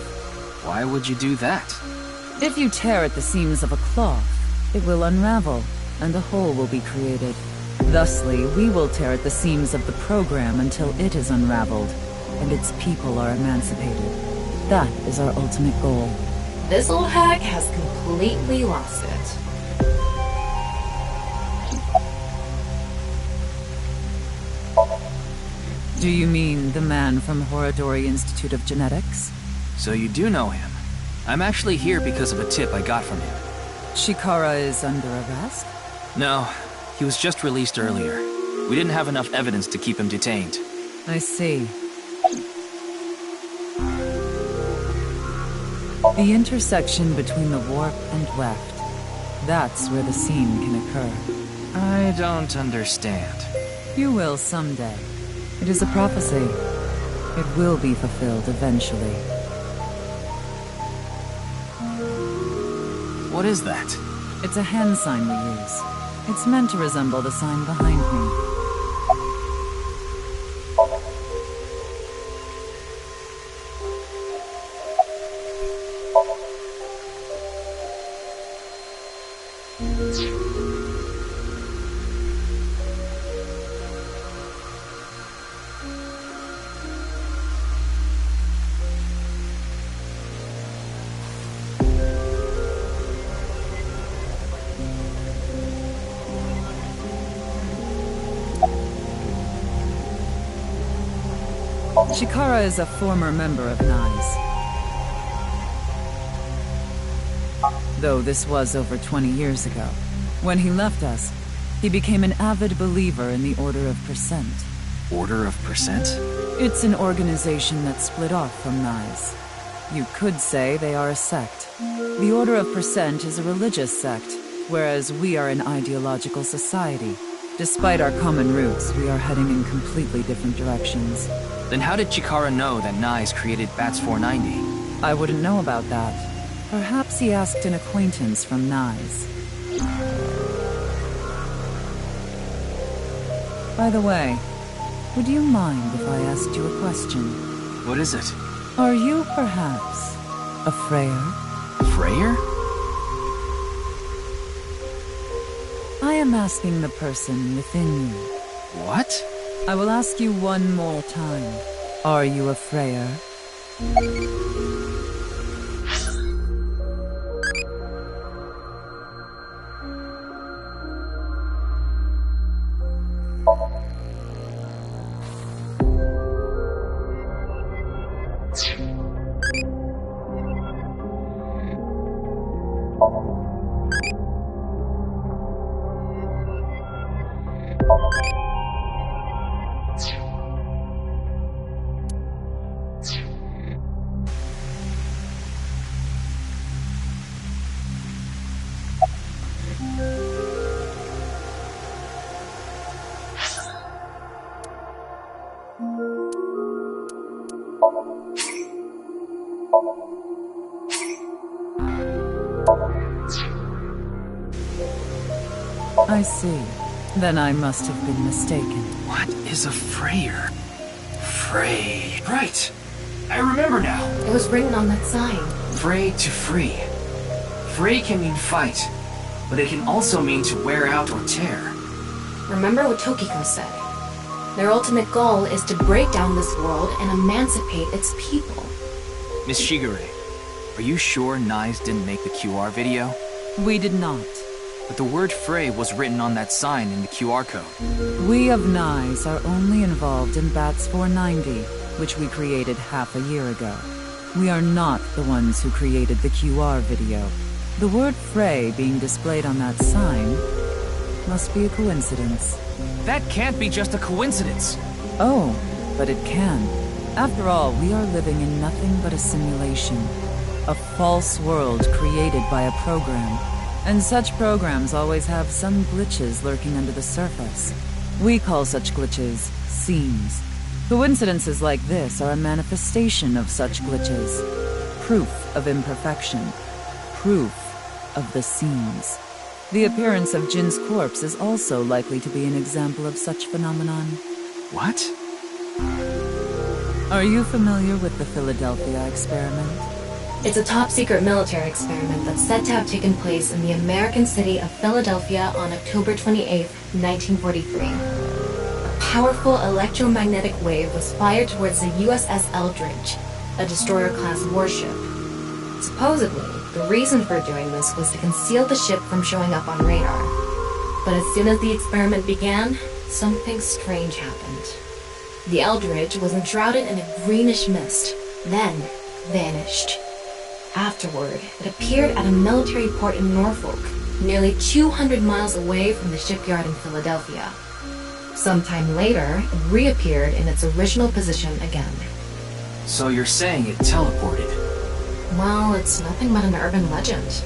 Why would you do that? If you tear at the seams of a cloth, it will unravel, and a hole will be created. Thusly, we will tear at the seams of the program until it is unraveled, and its people are emancipated. That is our ultimate goal. This old hack has completely lost it. Do you mean the man from Horadori Institute of Genetics? So you do know him. I'm actually here because of a tip I got from him. Chikara is under arrest? No, he was just released earlier. We didn't have enough evidence to keep him detained. I see. The intersection between the warp and weft. That's where the scene can occur. I don't understand. You will someday. It is a prophecy. It will be fulfilled eventually. What is that? It's a hand sign we use. It's meant to resemble the sign behind me. Chikara is a former member of NICE. Though this was over 20 years ago. When he left us, he became an avid believer in the Order of Percent. Order of Percent? It's an organization that split off from NICE. You could say they are a sect. The Order of Percent is a religious sect, whereas we are an ideological society. Despite our common roots, we are heading in completely different directions. Then how did Chikara know that NICE created BATS 490? I wouldn't know about that. Perhaps he asked an acquaintance from NICE. By the way, would you mind if I asked you a question? What is it? Are you perhaps a Freyer? Freyer? I am asking the person within you. What? I will ask you one more time. Are you a Freyer? I see. Then I must have been mistaken. What is a Freyer? Frey. Right! I remember now. It was written on that sign. Frey to free. Frey can mean fight, but it can also mean to wear out or tear. Remember what Tokiko said. Their ultimate goal is to break down this world and emancipate its people. Miss Shigure, are you sure NICE didn't make the QR video? We did not. but the word Frey was written on that sign in the QR code. We of NICE are only involved in BATS 490, which we created half a year ago. We are not the ones who created the QR video. The word Frey being displayed on that sign must be a coincidence. That can't be just a coincidence. Oh, but it can. After all, we are living in nothing but a simulation. A false world created by a program. And such programs always have some glitches lurking under the surface. We call such glitches seams. Coincidences like this are a manifestation of such glitches. Proof of imperfection. Proof of the seams. The appearance of Jin's corpse is also likely to be an example of such phenomenon. What? Are you familiar with the Philadelphia experiment? It's a top-secret military experiment that's said to have taken place in the American city of Philadelphia on October 28, 1943. A powerful electromagnetic wave was fired towards the USS Eldridge, a destroyer-class warship. Supposedly, the reason for doing this was to conceal the ship from showing up on radar. But as soon as the experiment began, something strange happened. The Eldridge was enshrouded in a greenish mist, then vanished. Afterward, it appeared at a military port in Norfolk, nearly 200 miles away from the shipyard in Philadelphia. Sometime later, it reappeared in its original position again. So you're saying it teleported? Well, it's nothing but an urban legend.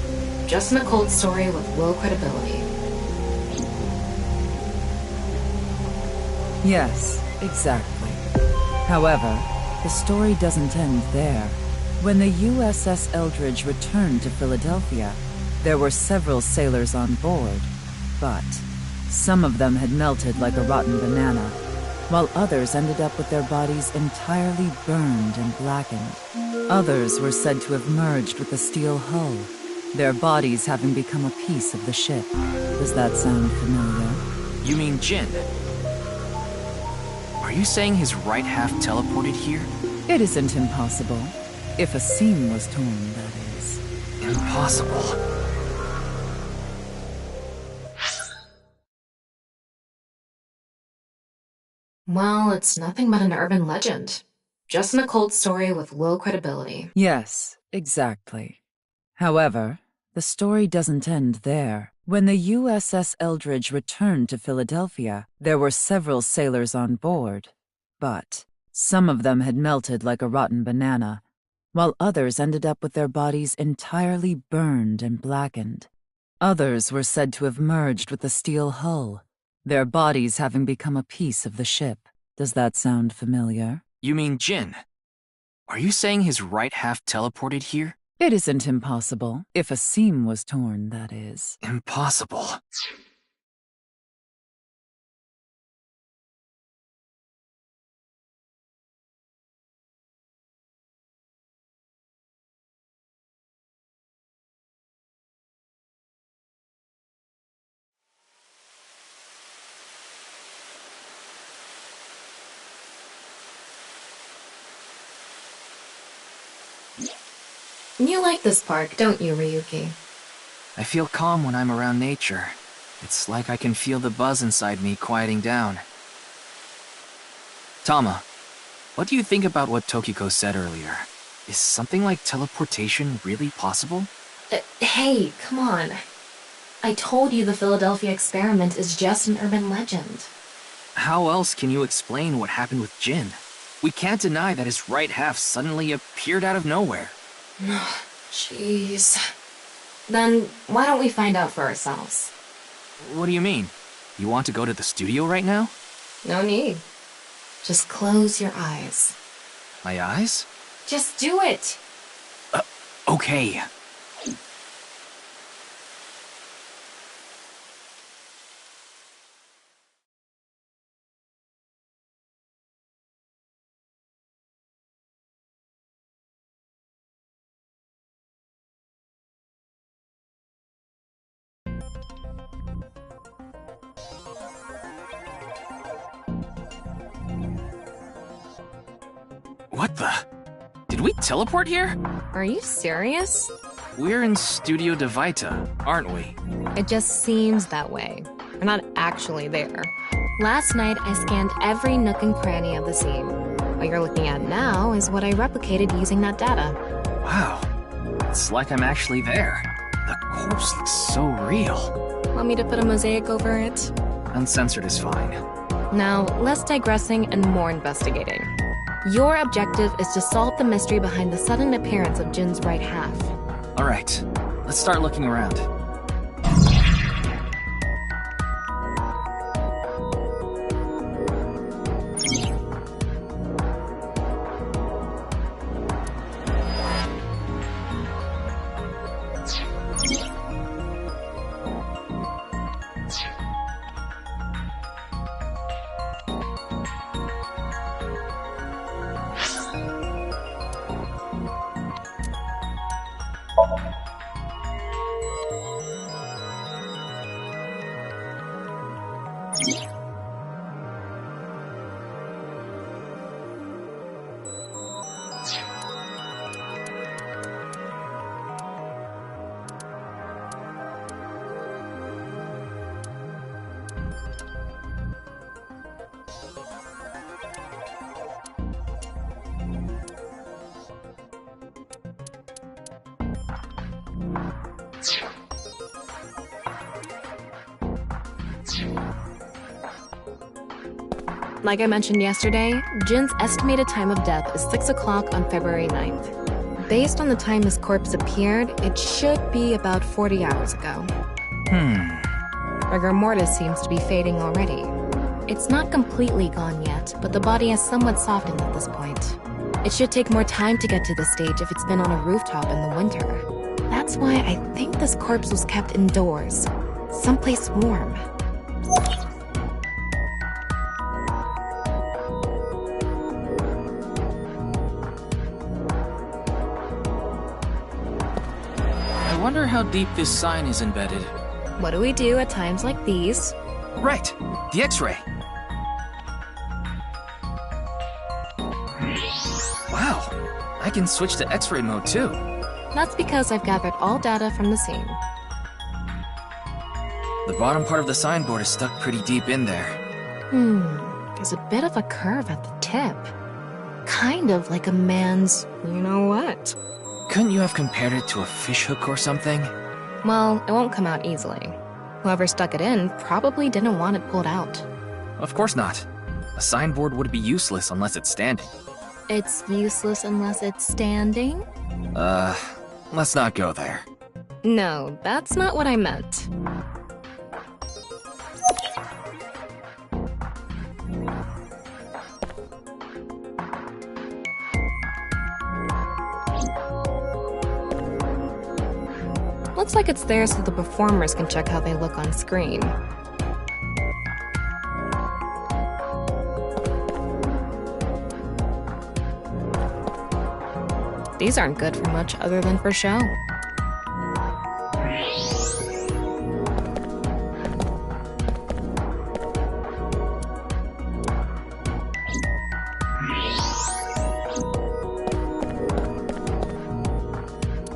Just an occult story with low credibility. Yes, exactly. However, the story doesn't end there. When the USS Eldridge returned to Philadelphia, there were several sailors on board, but some of them had melted like a rotten banana, while others ended up with their bodies entirely burned and blackened. Others were said to have merged with the steel hull, their bodies having become a piece of the ship. Does that sound familiar? You mean Jin? Are you saying his right half teleported here? It isn't impossible. If a seam was torn, that is. Impossible. Well, it's nothing but an urban legend. Just an occult story with low credibility. Yes, exactly. However, the story doesn't end there. When the USS Eldridge returned to Philadelphia, there were several sailors on board, but some of them had melted like a rotten banana, while others ended up with their bodies entirely burned and blackened. Others were said to have merged with the steel hull, their bodies having become a piece of the ship. Does that sound familiar? You mean Jin? Are you saying his right half teleported here? It isn't impossible. If a seam was torn, that is. Impossible. You like this park, don't you, Ryuki? I feel calm when I'm around nature. It's like I can feel the buzz inside me quieting down. Tama, what do you think about what Tokiko said earlier? Is something like teleportation really possible? Hey, come on. I told you the Philadelphia experiment is just an urban legend. How else can you explain what happened with Jin? We can't deny that his right half suddenly appeared out of nowhere. Jeez. Then why don't we find out for ourselves? What do you mean? You want to go to the studio right now? No need. Just close your eyes. My eyes? Just do it! Okay. What the? Did we teleport here? Are you serious? We're in Studio de Vita, aren't we? It just seems that way. We're not actually there. Last night, I scanned every nook and cranny of the scene. What you're looking at now is what I replicated using that data. Wow. It's like I'm actually there. The corpse looks so real. Want me to put a mosaic over it? Uncensored is fine. Now, less digressing and more investigating. Your objective is to solve the mystery behind the sudden appearance of Jin's right half. Alright, let's start looking around. Like I mentioned yesterday, Jin's estimated time of death is 6 o'clock on February 9th. Based on the time his corpse appeared, it should be about 40 hours ago. Rigor mortis seems to be fading already. It's not completely gone yet, but the body has somewhat softened at this point. It should take more time to get to this stage if it's been on a rooftop in the winter. That's why I think this corpse was kept indoors, someplace warm. I wonder how deep this sign is embedded. What do we do at times like these? Right! The X-ray! Wow! I can switch to X-ray mode too. That's because I've gathered all data from the scene. The bottom part of the signboard is stuck pretty deep in there. There's a bit of a curve at the tip. Kind of like a man's you-know-what. Couldn't you have compared it to a fishhook or something? Well, it won't come out easily. Whoever stuck it in probably didn't want it pulled out. Of course not. A signboard would be useless unless it's standing. It's useless unless it's standing? Let's not go there. No, that's not what I meant. Looks like it's there so the performers can check how they look on screen. These aren't good for much other than for show.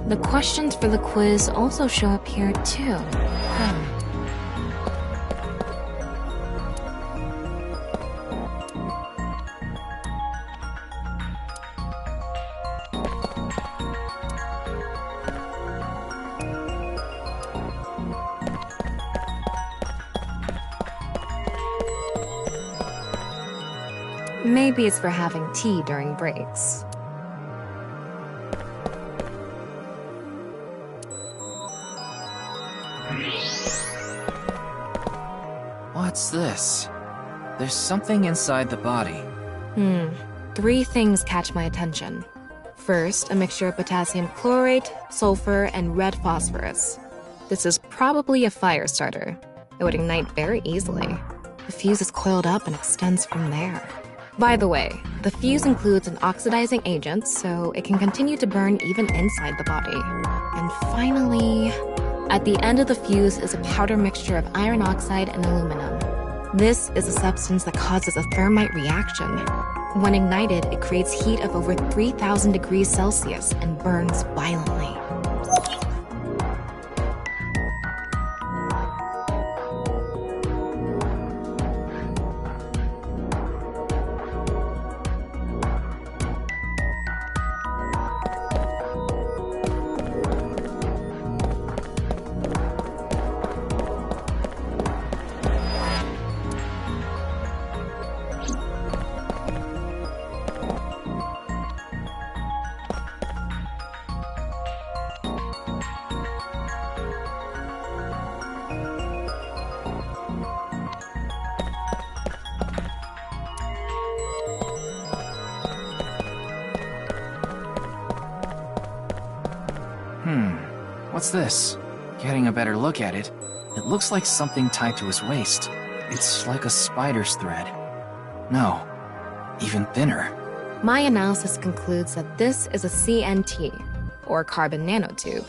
The questions for the quiz also show up here too. Maybe it's for having tea during breaks. What's this? There's something inside the body. 3 things catch my attention. First, a mixture of potassium chlorate, sulfur, and red phosphorus. This is probably a fire starter. It would ignite very easily. The fuse is coiled up and extends from there. By the way, the fuse includes an oxidizing agent, so it can continue to burn even inside the body. And finally, at the end of the fuse is a powder mixture of iron oxide and aluminum. This is a substance that causes a thermite reaction. When ignited, it creates heat of over 3,000 degrees Celsius and burns violently. What's this? Getting a better look at it, it looks like something tied to his waist. It's like a spider's thread. No, even thinner. My analysis concludes that this is a CNT, or carbon nanotube.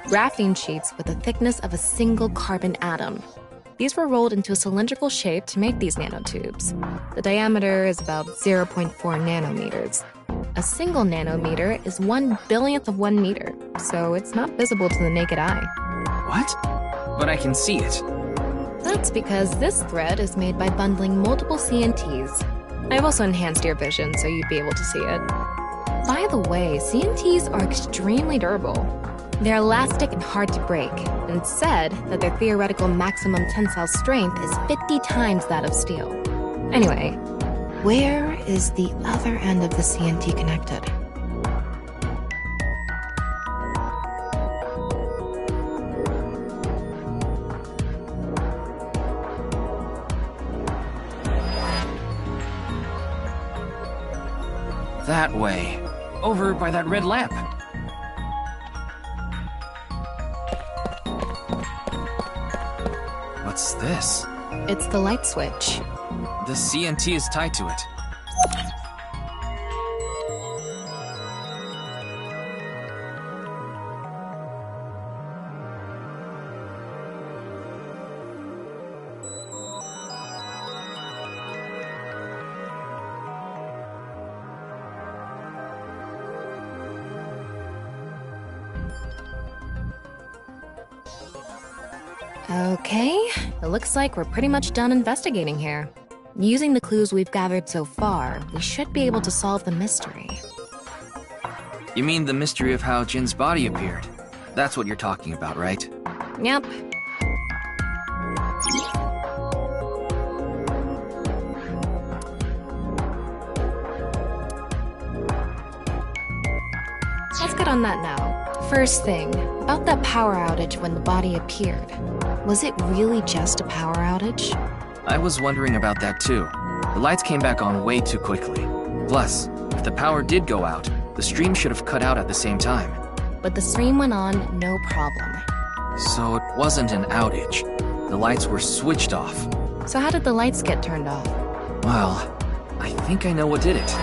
Graphene sheets with the thickness of a single carbon atom. These were rolled into a cylindrical shape to make these nanotubes. The diameter is about 0.4 nanometers. A single nanometer is 1/1000th of 1 meter, so it's not visible to the naked eye. What? But I can see it. That's because this thread is made by bundling multiple CNTs. I've also enhanced your vision so you'd be able to see it. By the way, CNTs are extremely durable. They're elastic and hard to break, and it's said that their theoretical maximum tensile strength is 50 times that of steel. Anyway, where is the other end of the CNT connected? That way. Over by that red lamp. What's this? It's the light switch. The CNT is tied to it. Okay, it looks like we're pretty much done investigating here. Using the clues we've gathered so far, we should be able to solve the mystery. You mean the mystery of how Jin's body appeared? That's what you're talking about, right? Yep. Let's get on that now. First thing, about that power outage when the body appeared. Was it really just a power outage? I was wondering about that too. The lights came back on way too quickly. Plus, if the power did go out, the stream should have cut out at the same time. But the stream went on, no problem. So it wasn't an outage. The lights were switched off. So how did the lights get turned off? Well, I think I know what did it.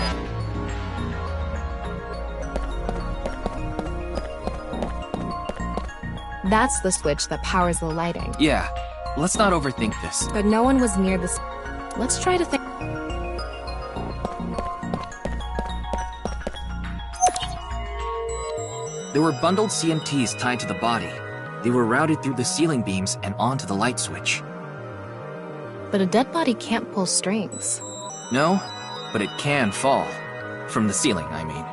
That's the switch that powers the lighting. Yeah, let's not overthink this. But no one was near this. Let's try to think. There were bundled CNTs tied to the body. They were routed through the ceiling beams and onto the light switch. But a dead body can't pull strings. No, but it can fall. From the ceiling, I mean.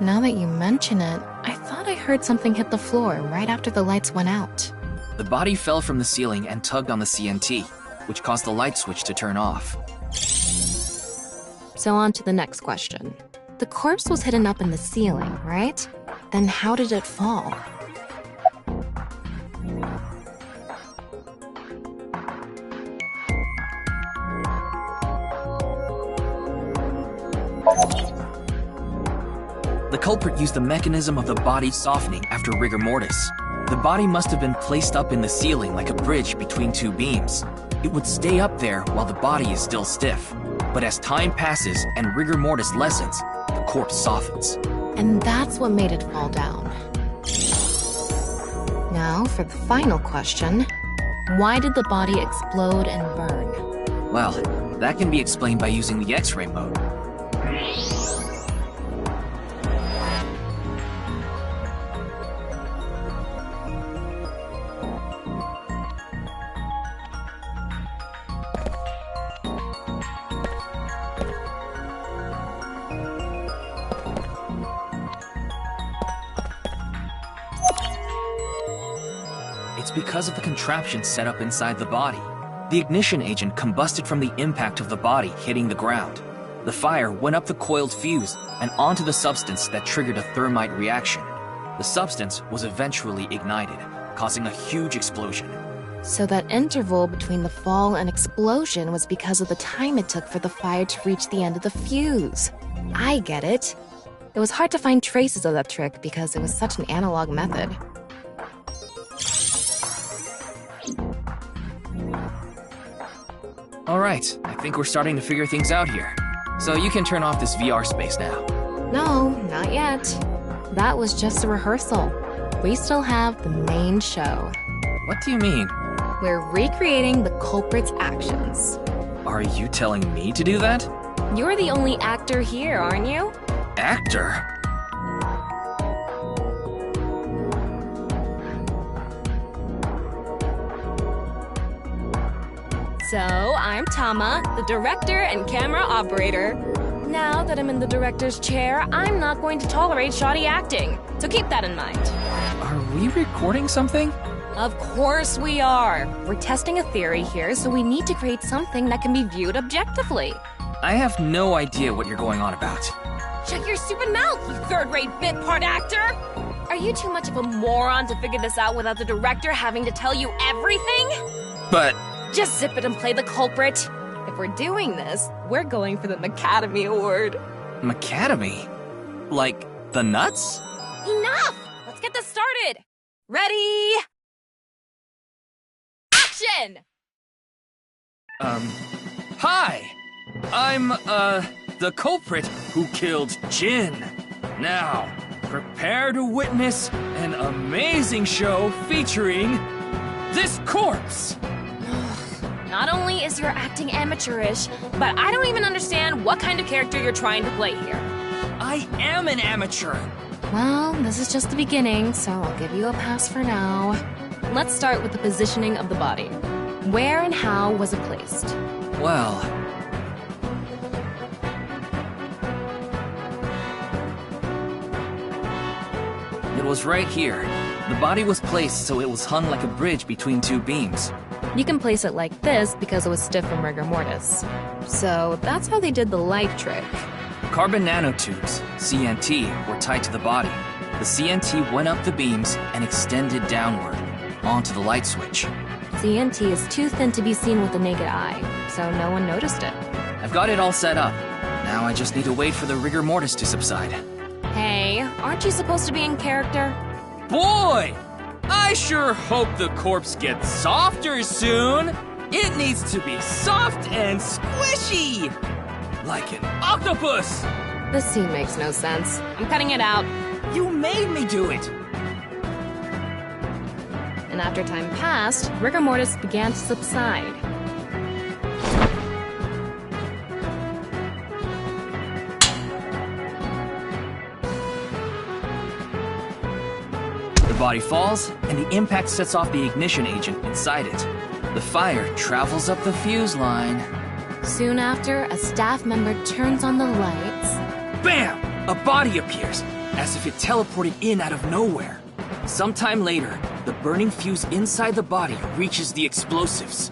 Now that you mention it, I thought I heard something hit the floor right after the lights went out. The body fell from the ceiling and tugged on the CNT, which caused the light switch to turn off. So on to the next question. The corpse was hidden up in the ceiling, right? Then how did it fall? The culprit used the mechanism of the body softening after rigor mortis. The body must have been placed up in the ceiling like a bridge between two beams. It would stay up there while the body is still stiff. But as time passes and rigor mortis lessens, the corpse softens. And that's what made it fall down. Now, for the final question, why did the body explode and burn? Well, that can be explained by using the X-ray mode. It's because of the contraption set up inside the body. The ignition agent combusted from the impact of the body hitting the ground. The fire went up the coiled fuse and onto the substance that triggered a thermite reaction. The substance was eventually ignited, causing a huge explosion. So that interval between the fall and explosion was because of the time it took for the fire to reach the end of the fuse. I get it. It was hard to find traces of that trick because it was such an analog method. Alright, I think we're starting to figure things out here. So you can turn off this VR space now. No, not yet. That was just a rehearsal. We still have the main show. What do you mean? We're recreating the culprit's actions. Are you telling me to do that? You're the only actor here, aren't you? Actor? So, I'm Tama, the director and camera operator. Now that I'm in the director's chair, I'm not going to tolerate shoddy acting, so keep that in mind. Are we recording something? Of course we are. We're testing a theory here, so we need to create something that can be viewed objectively. I have no idea what you're going on about. Shut your stupid mouth, you third-rate bit part actor! Are you too much of a moron to figure this out without the director having to tell you everything? But... Just zip it and play the culprit. If we're doing this, we're going for the Macademy Award. Macademy? Like, the nuts? Enough! Let's get this started! Ready? Action! Hi! I'm, the culprit who killed Jin. Now, prepare to witness an amazing show featuring this corpse! Not only is your acting amateurish, but I don't even understand what kind of character you're trying to play here. I am an amateur! Well, this is just the beginning, so I'll give you a pass for now. Let's start with the positioning of the body. Where and how was it placed? Well... It was right here. The body was placed so it was hung like a bridge between two beams. You can place it like this because it was stiff from rigor mortis. So that's how they did the light trick. Carbon nanotubes, CNT, were tied to the body. The CNT went up the beams and extended downward, onto the light switch. CNT is too thin to be seen with the naked eye, so no one noticed it. I've got it all set up. Now I just need to wait for the rigor mortis to subside. Hey, aren't you supposed to be in character? Boy! I sure hope the corpse gets softer soon! It needs to be soft and squishy! Like an octopus! This scene makes no sense. I'm cutting it out. You made me do it! And after time passed, rigor mortis began to subside. The body falls, and the impact sets off the ignition agent inside it. The fire travels up the fuse line. Soon after, a staff member turns on the lights. Bam! A body appears, as if it teleported in out of nowhere. Sometime later, the burning fuse inside the body reaches the explosives.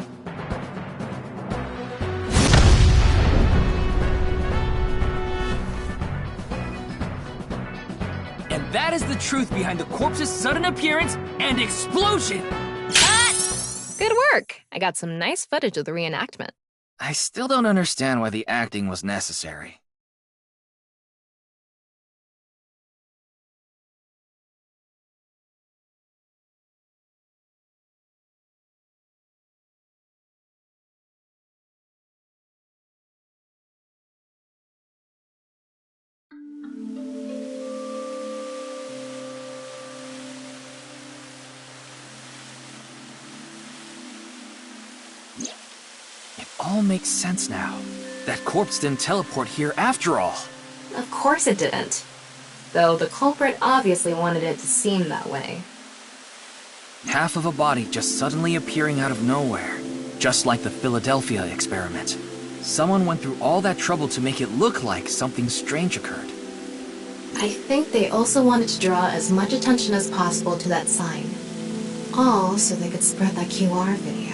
And that is the truth behind the corpse's sudden appearance and explosion! Good work! I got some nice footage of the reenactment. I still don't understand why the acting was necessary. It all makes sense now. That corpse didn't teleport here after all. Of course it didn't. Though the culprit obviously wanted it to seem that way. Half of a body just suddenly appearing out of nowhere. Just like the Philadelphia experiment. Someone went through all that trouble to make it look like something strange occurred. I think they also wanted to draw as much attention as possible to that sign. All so they could spread that QR video.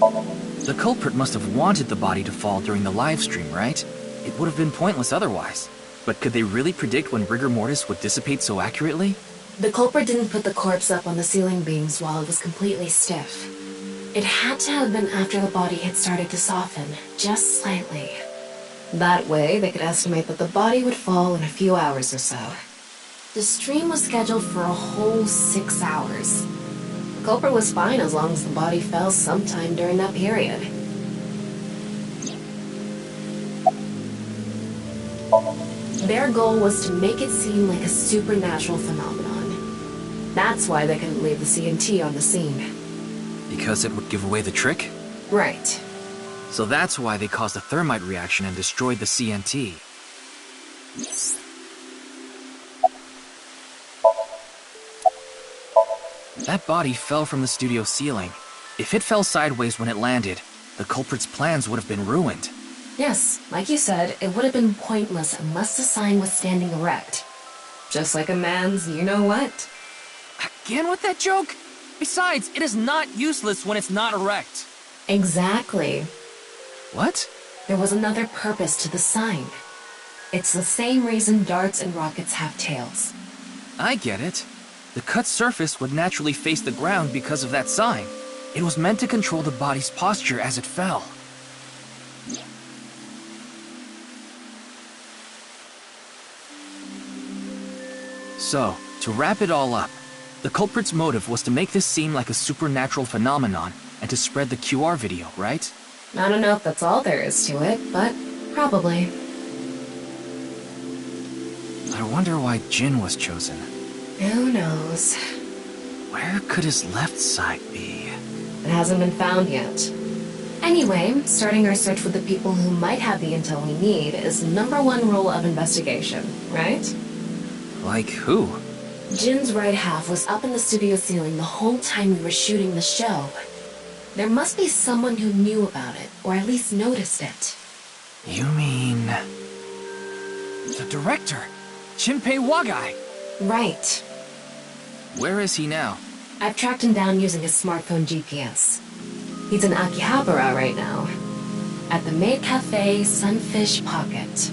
The culprit must have wanted the body to fall during the live stream, right? It would have been pointless otherwise. But could they really predict when rigor mortis would dissipate so accurately? The culprit didn't put the corpse up on the ceiling beams while it was completely stiff. It had to have been after the body had started to soften, just slightly. That way, they could estimate that the body would fall in a few hours or so. The stream was scheduled for a whole 6 hours. The culprit was fine as long as the body fell sometime during that period. Their goal was to make it seem like a supernatural phenomenon. That's why they couldn't leave the CNT on the scene. Because it would give away the trick? Right. So that's why they caused a thermite reaction and destroyed the CNT. That body fell from the studio ceiling. If it fell sideways when it landed, the culprit's plans would have been ruined. Yes, like you said, it would have been pointless unless the sign was standing erect. Just like a man's you-know-what. Again with that joke? Besides, it is not useless when it's not erect. Exactly. What? There was another purpose to the sign. It's the same reason darts and rockets have tails. I get it. The cut surface would naturally face the ground because of that sign. It was meant to control the body's posture as it fell. So, to wrap it all up, the culprit's motive was to make this seem like a supernatural phenomenon and to spread the QR video, right? I don't know if that's all there is to it, but probably. I wonder why Jin was chosen. Who knows? Where could his left side be? It hasn't been found yet. Anyway, starting our search with the people who might have the intel we need is #1 rule of investigation, right? Like who? Jin's right half was up in the studio ceiling the whole time we were shooting the show. There must be someone who knew about it, or at least noticed it. You mean... the director, Jinpei Wagai? Right. Where is he now? I've tracked him down using his smartphone GPS. He's in Akihabara right now, at the Maid Cafe Sunfish Pocket.